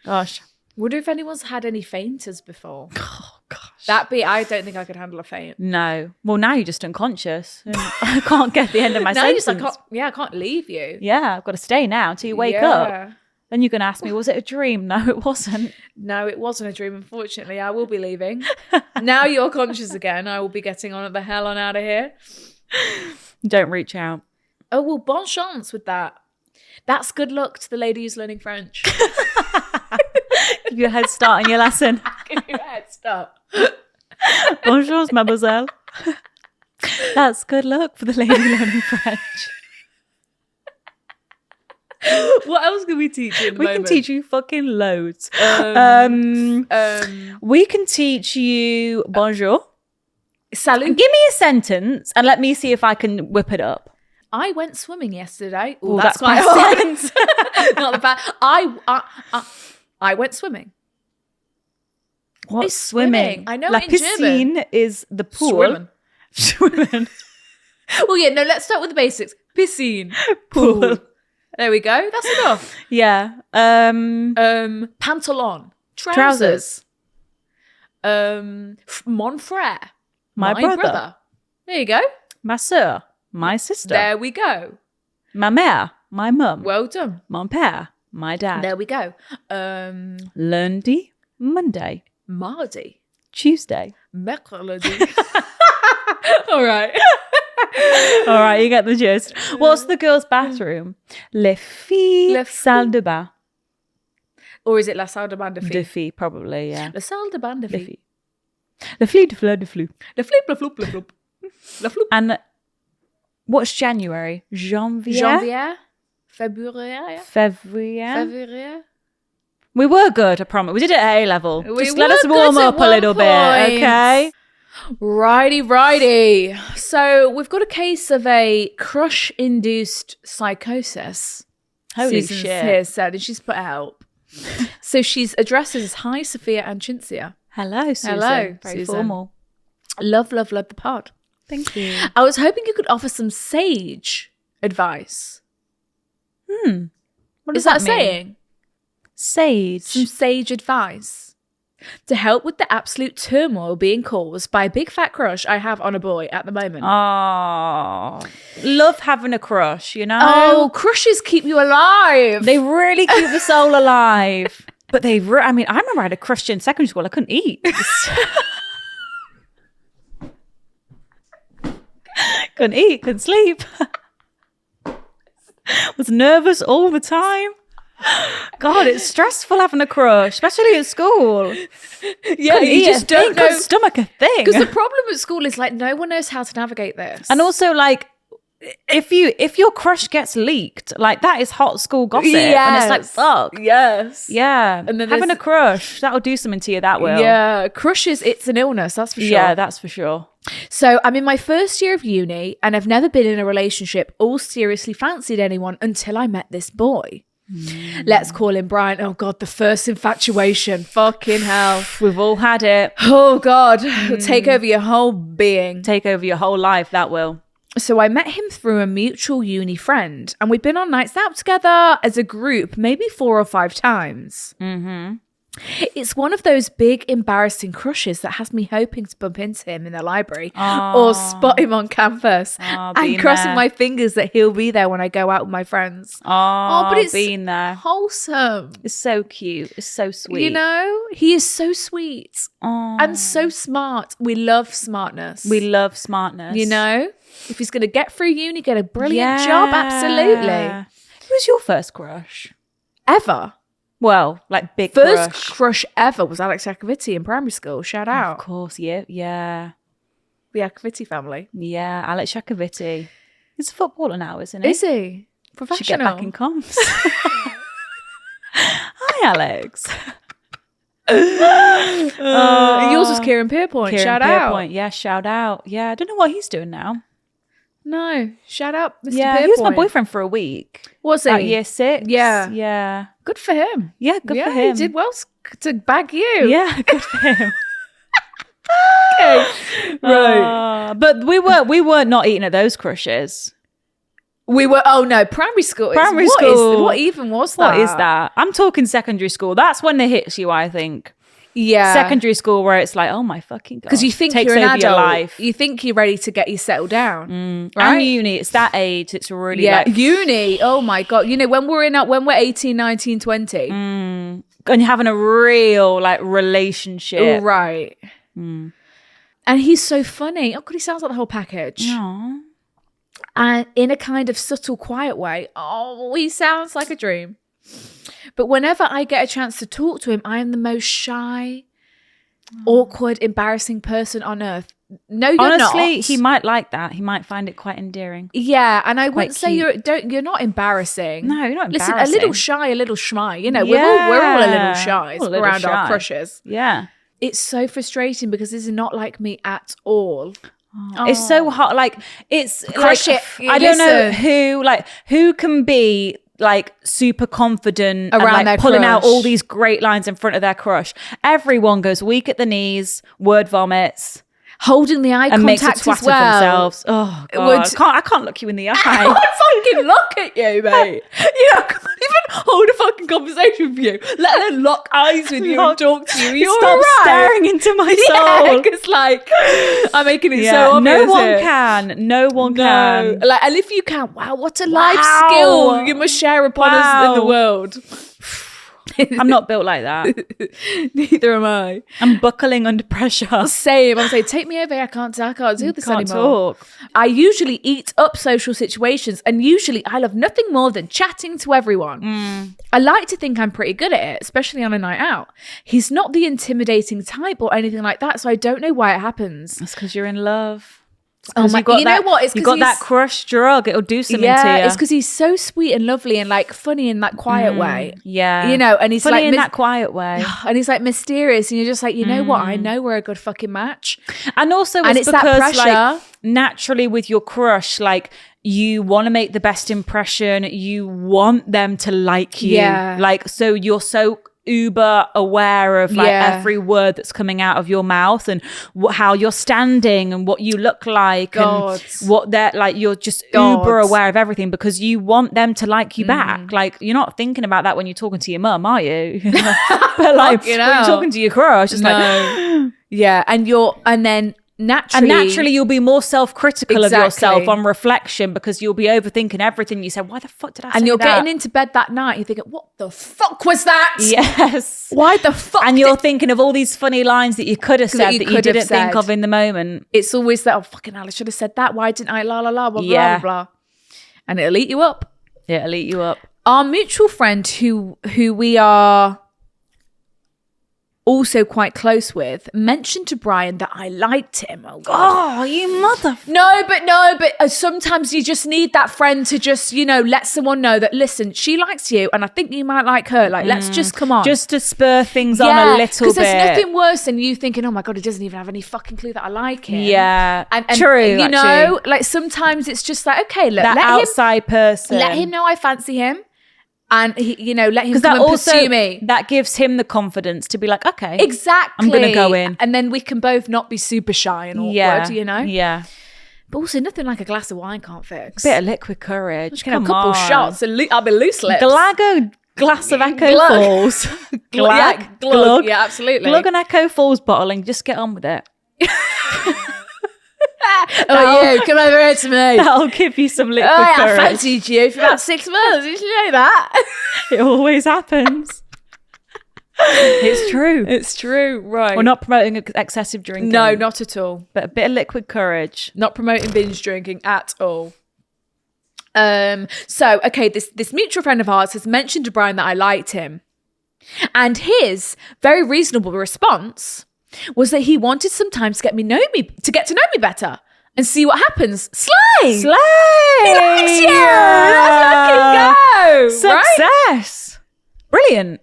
Gosh. Wonder if anyone's had any fainters before. Oh, gosh. I don't think I could handle a faint. No. Well, now you're just unconscious. I can't get the end of my sentence. I can't leave you. Yeah, I've got to stay now until you wake up. Then you're going to ask me, was it a dream? No, it wasn't. No, it wasn't a dream, unfortunately. I will be leaving. Now you're conscious again. I will be getting on the hell on out of here. Don't reach out. Oh, well, bon chance with that. That's good luck to the lady who's learning French. Give you a head start on your lesson. Give you a head start. Bonjour, mademoiselle. That's good luck for the lady learning French. What else can we teach you in the moment? We can teach you fucking loads. We can teach you bonjour. Salut. Give me a sentence and let me see if I can whip it up. I went swimming yesterday. Oh, that's quite hard. Not the bad. I went swimming. What's swimming? I know La in piscine German. Is the pool. Swimming. Well, yeah, no, let's start with the basics. Piscine. Pool. There we go. That's enough. Yeah. Pantalon. Trousers. Mon frère. My brother. There you go. Ma soeur. My sister. There we go. Ma mère. My mum. Well done. Mon père. My dad. There we go. Lundi. Monday. Mardi. Tuesday. Mercredi. All right. All right, you get the gist. What's the girls' bathroom? Les filles, salle de bain. Or is it la salle de bain de filles? De filles, probably, yeah. La salle de bain de filles. Le filles de fleur de flou. Le flip, le floop, le floop. Le floop. And what's January? Janvier? Janvier? February? We were good, I promise. We did it at A-level. Just let were us warm good at up a little one bit, point. okay? Righty. So we've got a case of a crush-induced psychosis. Holy Susan's shit. here said, and she's put out. So she's addressed as Hi, Sophia and Cinzia. Hello, Susan. Hello, Very Susan. formal. Love the pod. Thank you. I was hoping you could offer some sage advice. What Is does that a mean? saying? Sage. Some sage advice to help with the absolute turmoil being caused by a big fat crush I have on a boy at the moment. Oh, love having a crush, you know? Oh, crushes keep you alive. They really keep the soul alive. But they, I mean, I remember I had a crush in secondary school. I couldn't eat. Couldn't eat, couldn't sleep. Was nervous all the time. God, it's stressful having a crush, especially at school. Yeah, you just don't know. Couldn't stomach a thing. Because the problem at school is like no one knows how to navigate this. And also, like, if your crush gets leaked, like that is hot school gossip. And it's like, fuck. Yes. Yeah. And then having there's- a crush, that'll do something to you, that will. Yeah, crushes, it's an illness, that's for sure. Yeah, that's for sure. So I'm in my first year of uni and I've never been in a relationship or seriously fancied anyone until I met this boy. Let's call him Brian. Oh God, the first infatuation. Fucking hell. We've all had it. Oh God, it'll take over your whole being. Take over your whole life, that will. So I met him through a mutual uni friend and we've been on nights out together as a group maybe 4 or 5 times. It's one of those big embarrassing crushes that has me hoping to bump into him in the library or spot him on campus and been crossing there. my fingers that he'll be there when I go out with my friends. Oh, but it's been there. wholesome. It's so cute. It's so sweet. You know, he is so sweet Oh. and so smart. We love smartness. We love smartness. You know, if he's going to get through uni, get a brilliant job, absolutely. Who was your first crush? Ever. Well, like big First crush. crush ever was Alex Iacovitti in primary school. Shout Of out. course, yeah. The Iacovitti family. Yeah, Alex Iacovitti. He's a footballer now, isn't he? Is he? Should Professional. get back in comms. Hi, Alex. Yours was Kieran Pierpoint. Kieran Shout Pierpoint. out. Yeah, shout out. Yeah, I don't know what he's doing now. No, shout out, Mr. Yeah, Pierpoint. he was my boyfriend for a week. Was he? About year 6. Yeah. Yeah. Good for him. Yeah, good yeah, for him. He did well to bag you. Yeah, good for him. Okay. Right. But we were not eating at those crushes. We were. Oh no, primary school. Primary What school. what even was that? What is that? I'm talking secondary school. That's when it hits you, I think. Yeah. Secondary school where it's like, oh my fucking God. Because you think Takes you're an over adult. your life. You think you're ready to get you settled down. Right? And uni, it's that age. It's really Yeah. like, Uni. Oh my God. You know, when we're 18, 19, 20. and you're having a real like relationship. Right. And he's so funny. Oh God, he sounds like the whole package. Aw. And in a kind of subtle, quiet way. Oh, he sounds like a dream. But whenever I get a chance to talk to him, I am the most shy, awkward, embarrassing person on earth. No, you're Honestly, not. he might like that. He might find it quite endearing. Yeah, and I wouldn't say cute. you're not embarrassing. No, you're not Listen, a embarrassing. little shy, a little schmy. You know, we're all a little shy All a little around our shy. crushes. Yeah. It's so frustrating because this is not like me at all. It's so hard. Like, it's Crush like, it. I don't know Listen. who can be like super confident Around and like their pulling out crush. all these great lines in front of their crush. Everyone goes weak at the knees, word vomits, Holding the eye and makes a contact twat as of well. themselves. Oh God, would- I can't look you in the eye. I fucking look at you, mate. You know, I can't even hold a fucking conversation with you, let alone lock eyes with you and talk to you. You're Stop all right. staring into my Yeah, soul. because like I'm making it Yeah, so obvious. no one here. can. No one No, can. like, and if you can, wow, what a life Wow. skill you must share upon us in the Wow. world. I'm not built like that. Neither am I. I'm buckling under pressure. Same. I'm saying, take me over. I can't do this Can't anymore. talk. I usually eat up social situations, and usually I love nothing more than chatting to everyone. I like to think I'm pretty good at it, especially on a night out. He's not the intimidating type or anything like that, so I don't know why it happens. That's because you're in love. Oh my! You know what? It's you 'cause got that he's- crush drug. It'll do something to you. Yeah, it's because he's so sweet and lovely and like funny in that quiet way. Yeah, You know, and he's funny like in that quiet way. and he's like mysterious, and you're just like, you know what? I know we're a good fucking match. And also, And it's it's that because pressure. like naturally with your crush, like you want to make the best impression. You want them to like you. Yeah. Like, so you're so uber aware of like every word that's coming out of your mouth and how you're standing and what you look like and what they're like. You're just uber aware of everything because you want them to like you back. Like, you're not thinking about that when you're talking to your mum, are you? But like when you're talking to your crush, it's like yeah, and then naturally you'll be more self-critical of yourself on reflection because you'll be overthinking everything you said. Why the fuck did I say that? And you're getting into bed that night, you're thinking, what the fuck was that? Yes. Why the fuck? And you're thinking of all these funny lines that you could have said that you didn't think of in the moment. It's always that, oh fucking hell, I should have said that. Why didn't I? La la la, blah blah blah. And it'll eat you up. It'll eat you up. Our mutual friend who we are also quite close with mentioned to Brian that I liked him. Oh God. Oh, you mother. No, but sometimes you just need that friend to just, let someone know that, listen, she likes you and I think you might like her. Like, let's just come on. Just to spur things on a little bit. Because there's nothing worse than you thinking, oh my God, he doesn't even have any fucking clue that I like him. Yeah. And true, actually. like sometimes it's just like, okay, look, that outside person. Let him know I fancy him. And he, let him come and pursue me. That gives him the confidence to be like, okay, exactly, I'm gonna go in, and then we can both not be super shy and awkward, Yeah. But also, nothing like a glass of wine can't fix. Bit of liquid courage. Just a couple shots and I'll be loose lips. Glago glass of Echo Falls. Glug. Yeah, absolutely. Glug and Echo Falls bottling. Just get on with it. You come over here to me. That'll give you some liquid courage. I fancied you for about 6 months. Did you know that? It always happens. It's true. It's true. Right. We're not promoting excessive drinking. No, not at all. But a bit of liquid courage. Not promoting binge drinking at all. So, okay, this mutual friend of ours has mentioned to Brian that I liked him. And his very reasonable response was that he wanted some time to get to know me better and see what happens. Slay! He likes you! Let's fucking go! Success! Right? Brilliant.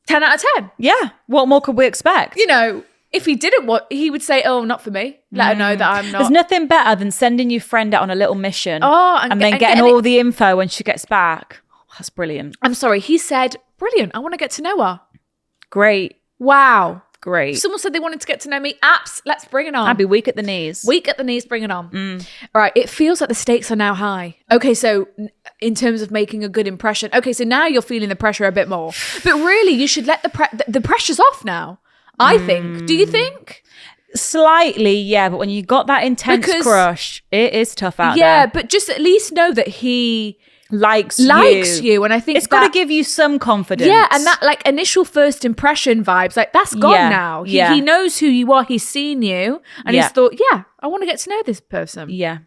10 out of 10. Yeah. What more could we expect? If he didn't he would say, oh, not for me. Let her know that I'm not. There's nothing better than sending your friend out on a little mission and then getting all the info when she gets back. Oh, that's brilliant. I'm sorry. He said, brilliant. I want to get to know her. Great. Wow. Great. If someone said they wanted to get to know me. Apps, let's bring it on. I'd be weak at the knees. Weak at the knees, bring it on. All right. It feels like the stakes are now high. Okay, so in terms of making a good impression. Okay, so now you're feeling the pressure a bit more. But really, you should let the pressure's off now, I think. Do you think? Slightly, yeah. But when you got that intense crush, it is tough out there. Yeah, but just at least know that he likes you, and I think it's got to give you some confidence. Yeah, and that like initial first impression vibes, like that's gone now. He knows who you are. He's seen you, and he's thought, yeah, I want to get to know this person. Yeah.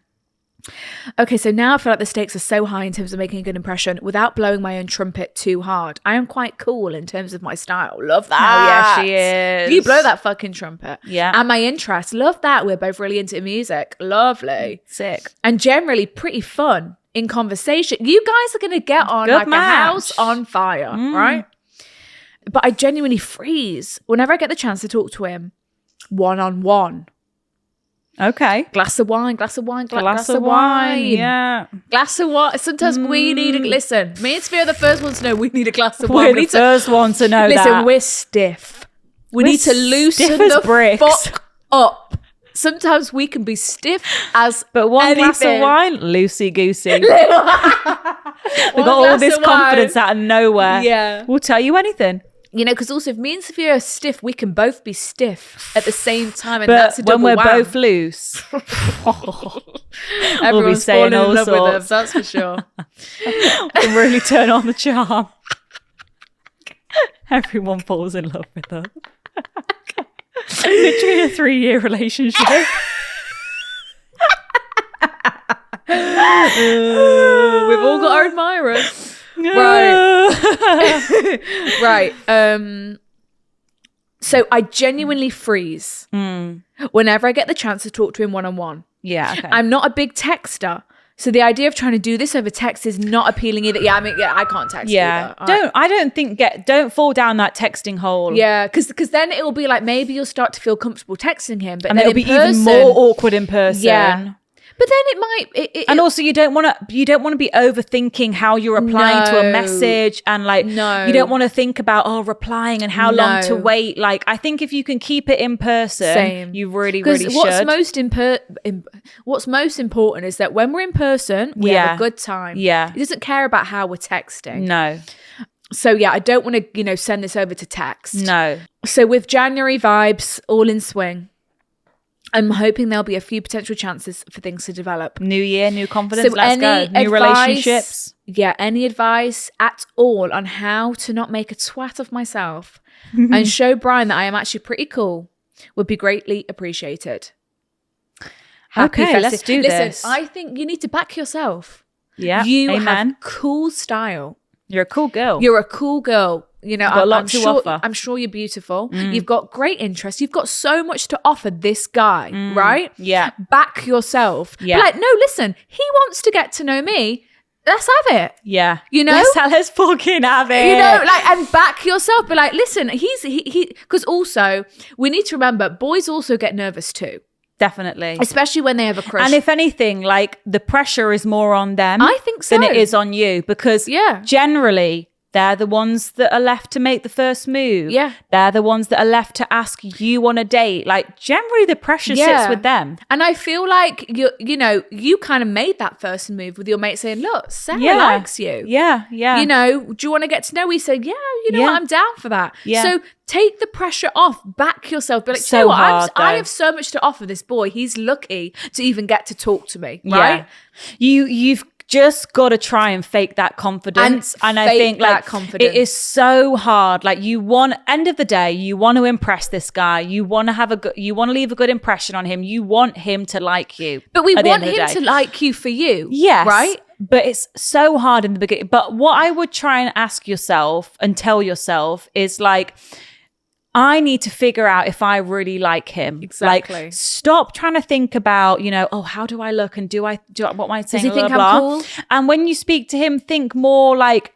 Okay, so now I feel like the stakes are so high in terms of making a good impression without blowing my own trumpet too hard. I am quite cool in terms of my style. Love that. Oh, yeah, she is. You blow that fucking trumpet. Yeah. And my interest. Love that. We're both really into music. Lovely. Sick. And generally pretty fun in conversation. You guys are going to get on good like match. A house on fire, right? But I genuinely freeze whenever I get the chance to talk to him one-on-one. Okay. Glass of wine. Yeah. Glass of wine. Sometimes we need listen, me and Sophia are the first ones to know we need a glass of We're wine. the first one to know listen, that. we're stiff. We need to loosen the bricks. fuck up. Sometimes we can be stiff as but one anything. glass of wine, loosey-goosey. We got all this confidence out of nowhere. Yeah. We'll tell you anything. Because also if me and Sophia are stiff, we can both be stiff at the same time. And but that's a double when we're wham. both loose, everyone's we'll be saying falling all in love sorts. with them, that's for sure. We'll really turn on the charm. Everyone falls in love with us. Literally a 3-year relationship. We've all got our admirers. Right. So I genuinely freeze whenever I get the chance to talk to him one-on-one. Yeah, okay. I'm not a big texter. So the idea of trying to do this over text is not appealing either. Yeah, I can't text either. Don't fall down that texting hole. Yeah, because then it will be like maybe you'll start to feel comfortable texting him, but and then it'll be even more awkward in person. Yeah. But then it might, and also you don't want to be overthinking how you're replying to a message, and like, you don't want to think about replying and how long to wait. Like, I think if you can keep it in person, you really should. What's most important is that when we're in person, we have a good time. Yeah. He doesn't care about how we're texting. No. So yeah, I don't want to, send this over to text. No. So with January vibes all in swing, I'm hoping there'll be a few potential chances for things to develop. New year, new confidence, so let's go. New relationships. Yeah, any advice at all on how to not make a twat of myself and show Brian that I am actually pretty cool would be greatly appreciated. Okay, let's do this. Listen, I think you need to back yourself. Yeah, you amen. have cool style. You're a cool girl. You're a cool girl. I'm sure, I'm sure you're beautiful. You've got great interests. You've got so much to offer this guy, right? Yeah. Back yourself. Yeah. Be like, no, listen, he wants to get to know me. Let's have it. Yeah. Let's fucking have it. And back yourself. Be like, listen, he because also we need to remember boys also get nervous too. Definitely. Especially when they have a crush. And if anything, like the pressure is more on them. I think so. Than it is on you, because generally they're the ones that are left to make the first move. Yeah. They're the ones that are left to ask you on a date. Like, generally the pressure sits with them. And I feel like, you kind of made that first move with your mate saying, look, Sarah likes you. Yeah, yeah. Do you want to get to know? We said, what, I'm down for that. Yeah. So take the pressure off, back yourself. Be like, so hard, I have so much to offer this boy. He's lucky to even get to talk to me, right? Yeah. You've just got to try and fake that confidence, and I think like it is so hard. Like, end of the day, you want to impress this guy. You want to leave a good impression on him. You want him to like you, but we want him to like you for you. Yes, right. But it's so hard in the beginning. But what I would try and ask yourself and tell yourself is like, I need to figure out if I really like him. Exactly. Like, stop trying to think about, how do I look, and do I what am I saying? Does he think blah, I'm blah. cool? And when you speak to him, think more like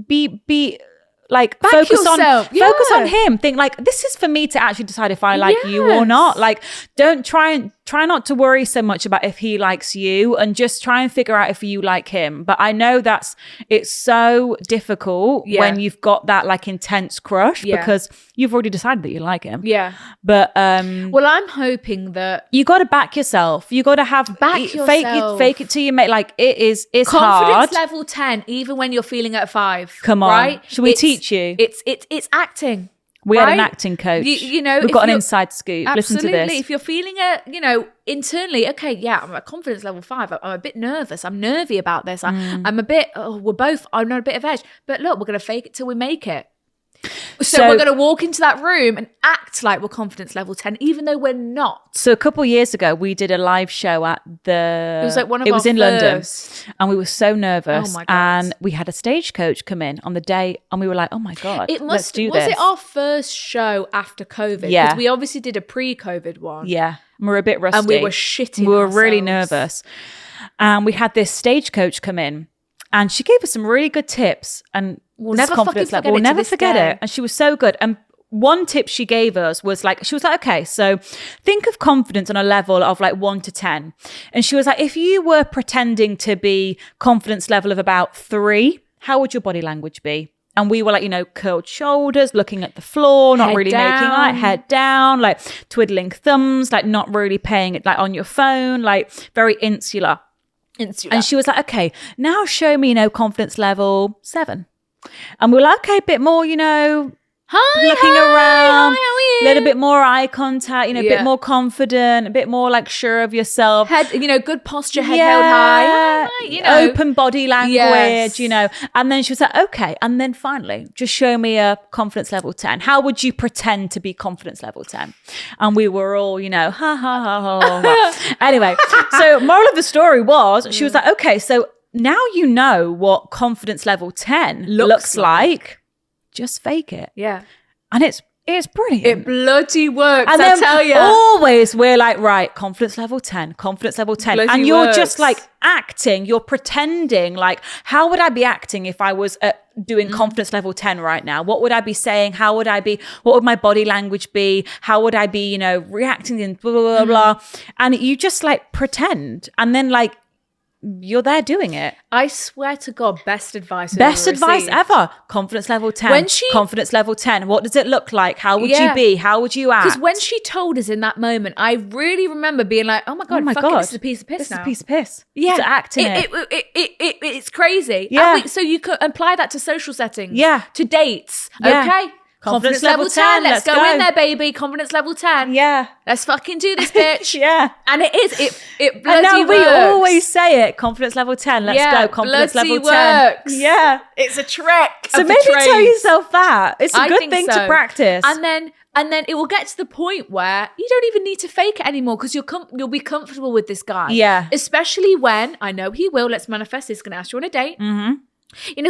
be like back focus yourself. Focus on him. Think like, this is for me to actually decide if I like you or not. Like, don't try not to worry so much about if he likes you, and just try and figure out if you like him. But I know it's so difficult when you've got that like intense crush, because you've already decided that you like him. Yeah. But well, I'm hoping that you got to back yourself. You got to have fake it till you make, like, it's confidence hard. level 10, even when you're feeling at 5. Come on, right? Should we teach you? It's acting. We had an acting coach. We've got an inside scoop. Absolutely. Listen to this. If you're feeling internally, okay, I'm at confidence level 5. I'm a bit nervous. I'm nervy about this. I'm a bit, I'm on a bit of edge. But look, we're going to fake it till we make it. So we're going to walk into that room and act like we're confidence level 10, even though we're not. So a couple of years ago, we did a live show at the... It was like one of It was in London. first. And we were so nervous. Oh my God. And we had a stagecoach come in on the day, and we were like, oh my God, let's do this. Was it our first show after COVID? Yeah. Because we obviously did a pre-COVID one. Yeah. And we were a bit rusty. And we were shitting We were ourselves. really nervous. And we had this stagecoach come in, and she gave us some really good tips. And We'll this never confidence fucking level, we'll forget it to never this forget day. it. And she was so good. And one tip she gave us was like, she was like, okay, so think of confidence on a level of like 1 to 10. And she was like, if you were pretending to be confidence level of about 3, how would your body language be? And we were like, curled shoulders, looking at the floor, not Head really down. making eye, head down, like twiddling thumbs, like not really paying it, like on your phone, like very insular. And she was like, okay, now show me, confidence level 7. And we were like, okay, a bit more, looking around, how are you? a little bit more eye contact, a bit more confident, a bit more like sure of yourself. Head, good posture, head held high. Hi, Open body language, Yes. And then she was like, okay. And then finally, just show me a confidence level 10. How would you pretend to be confidence level 10? And we were all, ha, ha, ha, ha, ha. Anyway, so moral of the story was, she was like, okay, so now you know what confidence level 10 looks like. Just fake it. Yeah. And it's It's brilliant. It bloody works, and I then tell you. always we're like, right, confidence level 10, confidence level 10. Bloody and you're works. just like acting, you're pretending. Like, how would I be acting if I was doing confidence level 10 right now? What would I be saying? How would I be? What would my body language be? How would I be, reacting in blah, blah, blah, blah. And you just like pretend. And then like, you're there doing it. I swear to God, best advice. Best I've ever advice received. ever. Confidence level 10. When she- confidence level 10. What does it look like? How would Yeah. you be? How would you act? Because when she told us in that moment, I really remember being like, "Oh my god, fuck it, this is a piece of piss This now." is a piece of piss. Yeah, To act in it. It's crazy. Yeah. And so you could apply that to social settings. Yeah. To dates. Yeah. Okay. Confidence level 10. Let's go in there, baby. Confidence level 10. Yeah. Let's fucking do this, bitch. Yeah. And it is. It And bloody now we works. always say it. Confidence level 10. Let's Yeah, go. Confidence bloody level 10. works. Yeah. It's a trick. So of the maybe tell trade. yourself that. It's a I good think thing to so. practice. And then it will get to the point where you don't even need to fake it anymore because you'll be comfortable with this guy. Yeah. Especially when I know he will. Let's manifest. He's going to ask you on a date. Mm-hmm.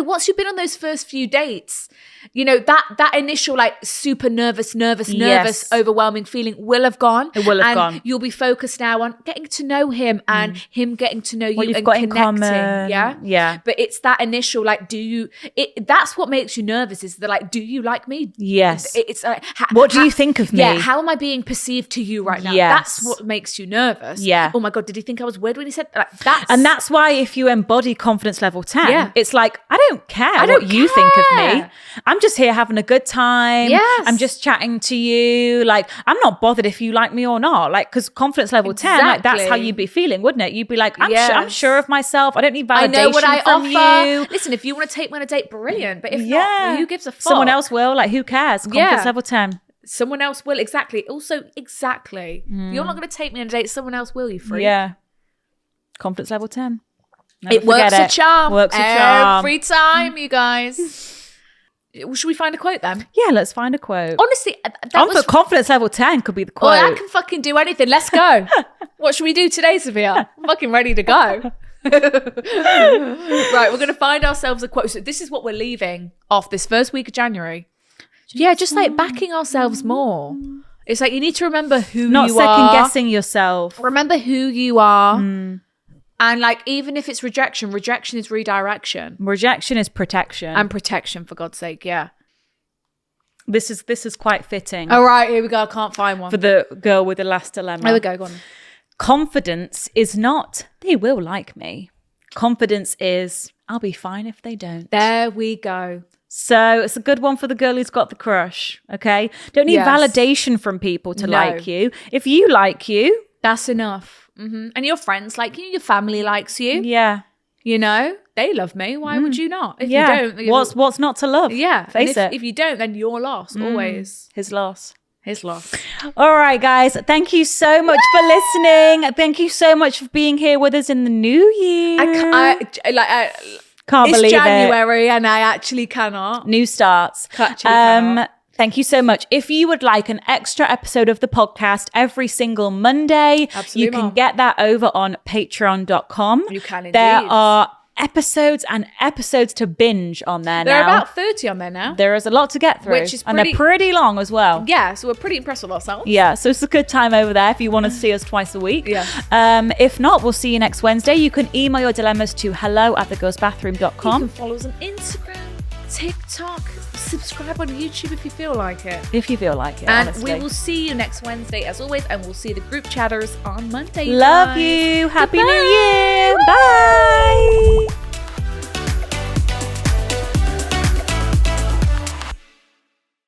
Once you've been on those first few dates, that initial like super nervous, Yes. overwhelming feeling will have gone. It will have and gone. You'll be focused now on getting to know him and him getting to know you What you've and got in connecting. common. Yeah. Yeah. But it's that initial like, that's what makes you nervous is the like, do you like me? Yes. It's like, What do you think of me? Yeah, how am I being perceived to you right now? Yes. That's what makes you nervous. Yeah. Oh my God, did he think I was weird when he said And that's why if you embody confidence level 10, Yeah. it's like, I don't care I don't what you think of me. care. I'm just here having a good time. Yes. I'm just chatting to you. Like, I'm not bothered if you like me or not. Like, because confidence level 10, like, that's how Exactly. you'd be feeling, wouldn't it? You'd be like, I'm Yes. sure of myself. I don't need validation I know what I from offer. you. Listen, if you want to take me on a date, brilliant. But if Yeah. not, who gives a fuck? Someone else will. Like, who cares? Confidence Yeah. level 10. Someone else will. Exactly. Also, exactly. If you're not going to take me on a date, someone else will, you freak. Yeah. Confidence level 10. Never It works forget a charm. Works a charm. Every time, you guys. Should we find a quote then? Yeah, let's find a quote. Honestly, that I'm was... for confidence level 10 could be the quote. Well, I can fucking do anything. Let's go. What should we do today, Sophia? I'm fucking ready to go. Right, we're going to find ourselves a quote. So this is what we're leaving off this first week of January. Yeah, just like backing ourselves more. It's like you need to remember who Not you second are. guessing yourself. Remember who you are. And like, even if it's rejection is redirection. Rejection is protection. And protection, for God's sake, yeah. This is quite fitting All right, here we go. I can't find one. for the girl with the last dilemma. There we go, go on. Confidence is not, they will like me. Confidence is, I'll be fine if they don't. There we go. So it's a good one for the girl who's got the crush, okay? Don't need Yes. validation from people to No. like you. If you like you, That's enough. And your friends like you, your family likes you. yeah. They love me. Why would you not? If Yeah. you don't, What's not to love? yeah. Face And it. if you don't, then you're lost always. His loss. His loss. All right, guys. Thank you so much for listening. Thank you so much for being here with us in the new year. Can't it's believe it. January and I actually cannot. New starts. Actually cannot. Thank you so much. If you would like an extra episode of the podcast every single Monday, Absolutely, you can Mom. get that over on patreon.com. You can There indeed. are episodes and episodes to binge on there There now. are about 30 on there now. There is a lot to get through. Which is and they're pretty- pretty long as well. Yeah, so we're pretty impressed with ourselves. Yeah, so it's a good time over there if you want to see us twice a week. Yeah. If not, we'll see you next Wednesday. You can email your dilemmas to hello@thegirlsbathroom.com. You can follow us on Instagram, TikTok, subscribe on YouTube if you feel like it. If you feel like it, And honestly. we will see you next Wednesday as always, and we'll see the group chatters on Monday. Love guys. you. Happy Goodbye. New Year. Bye.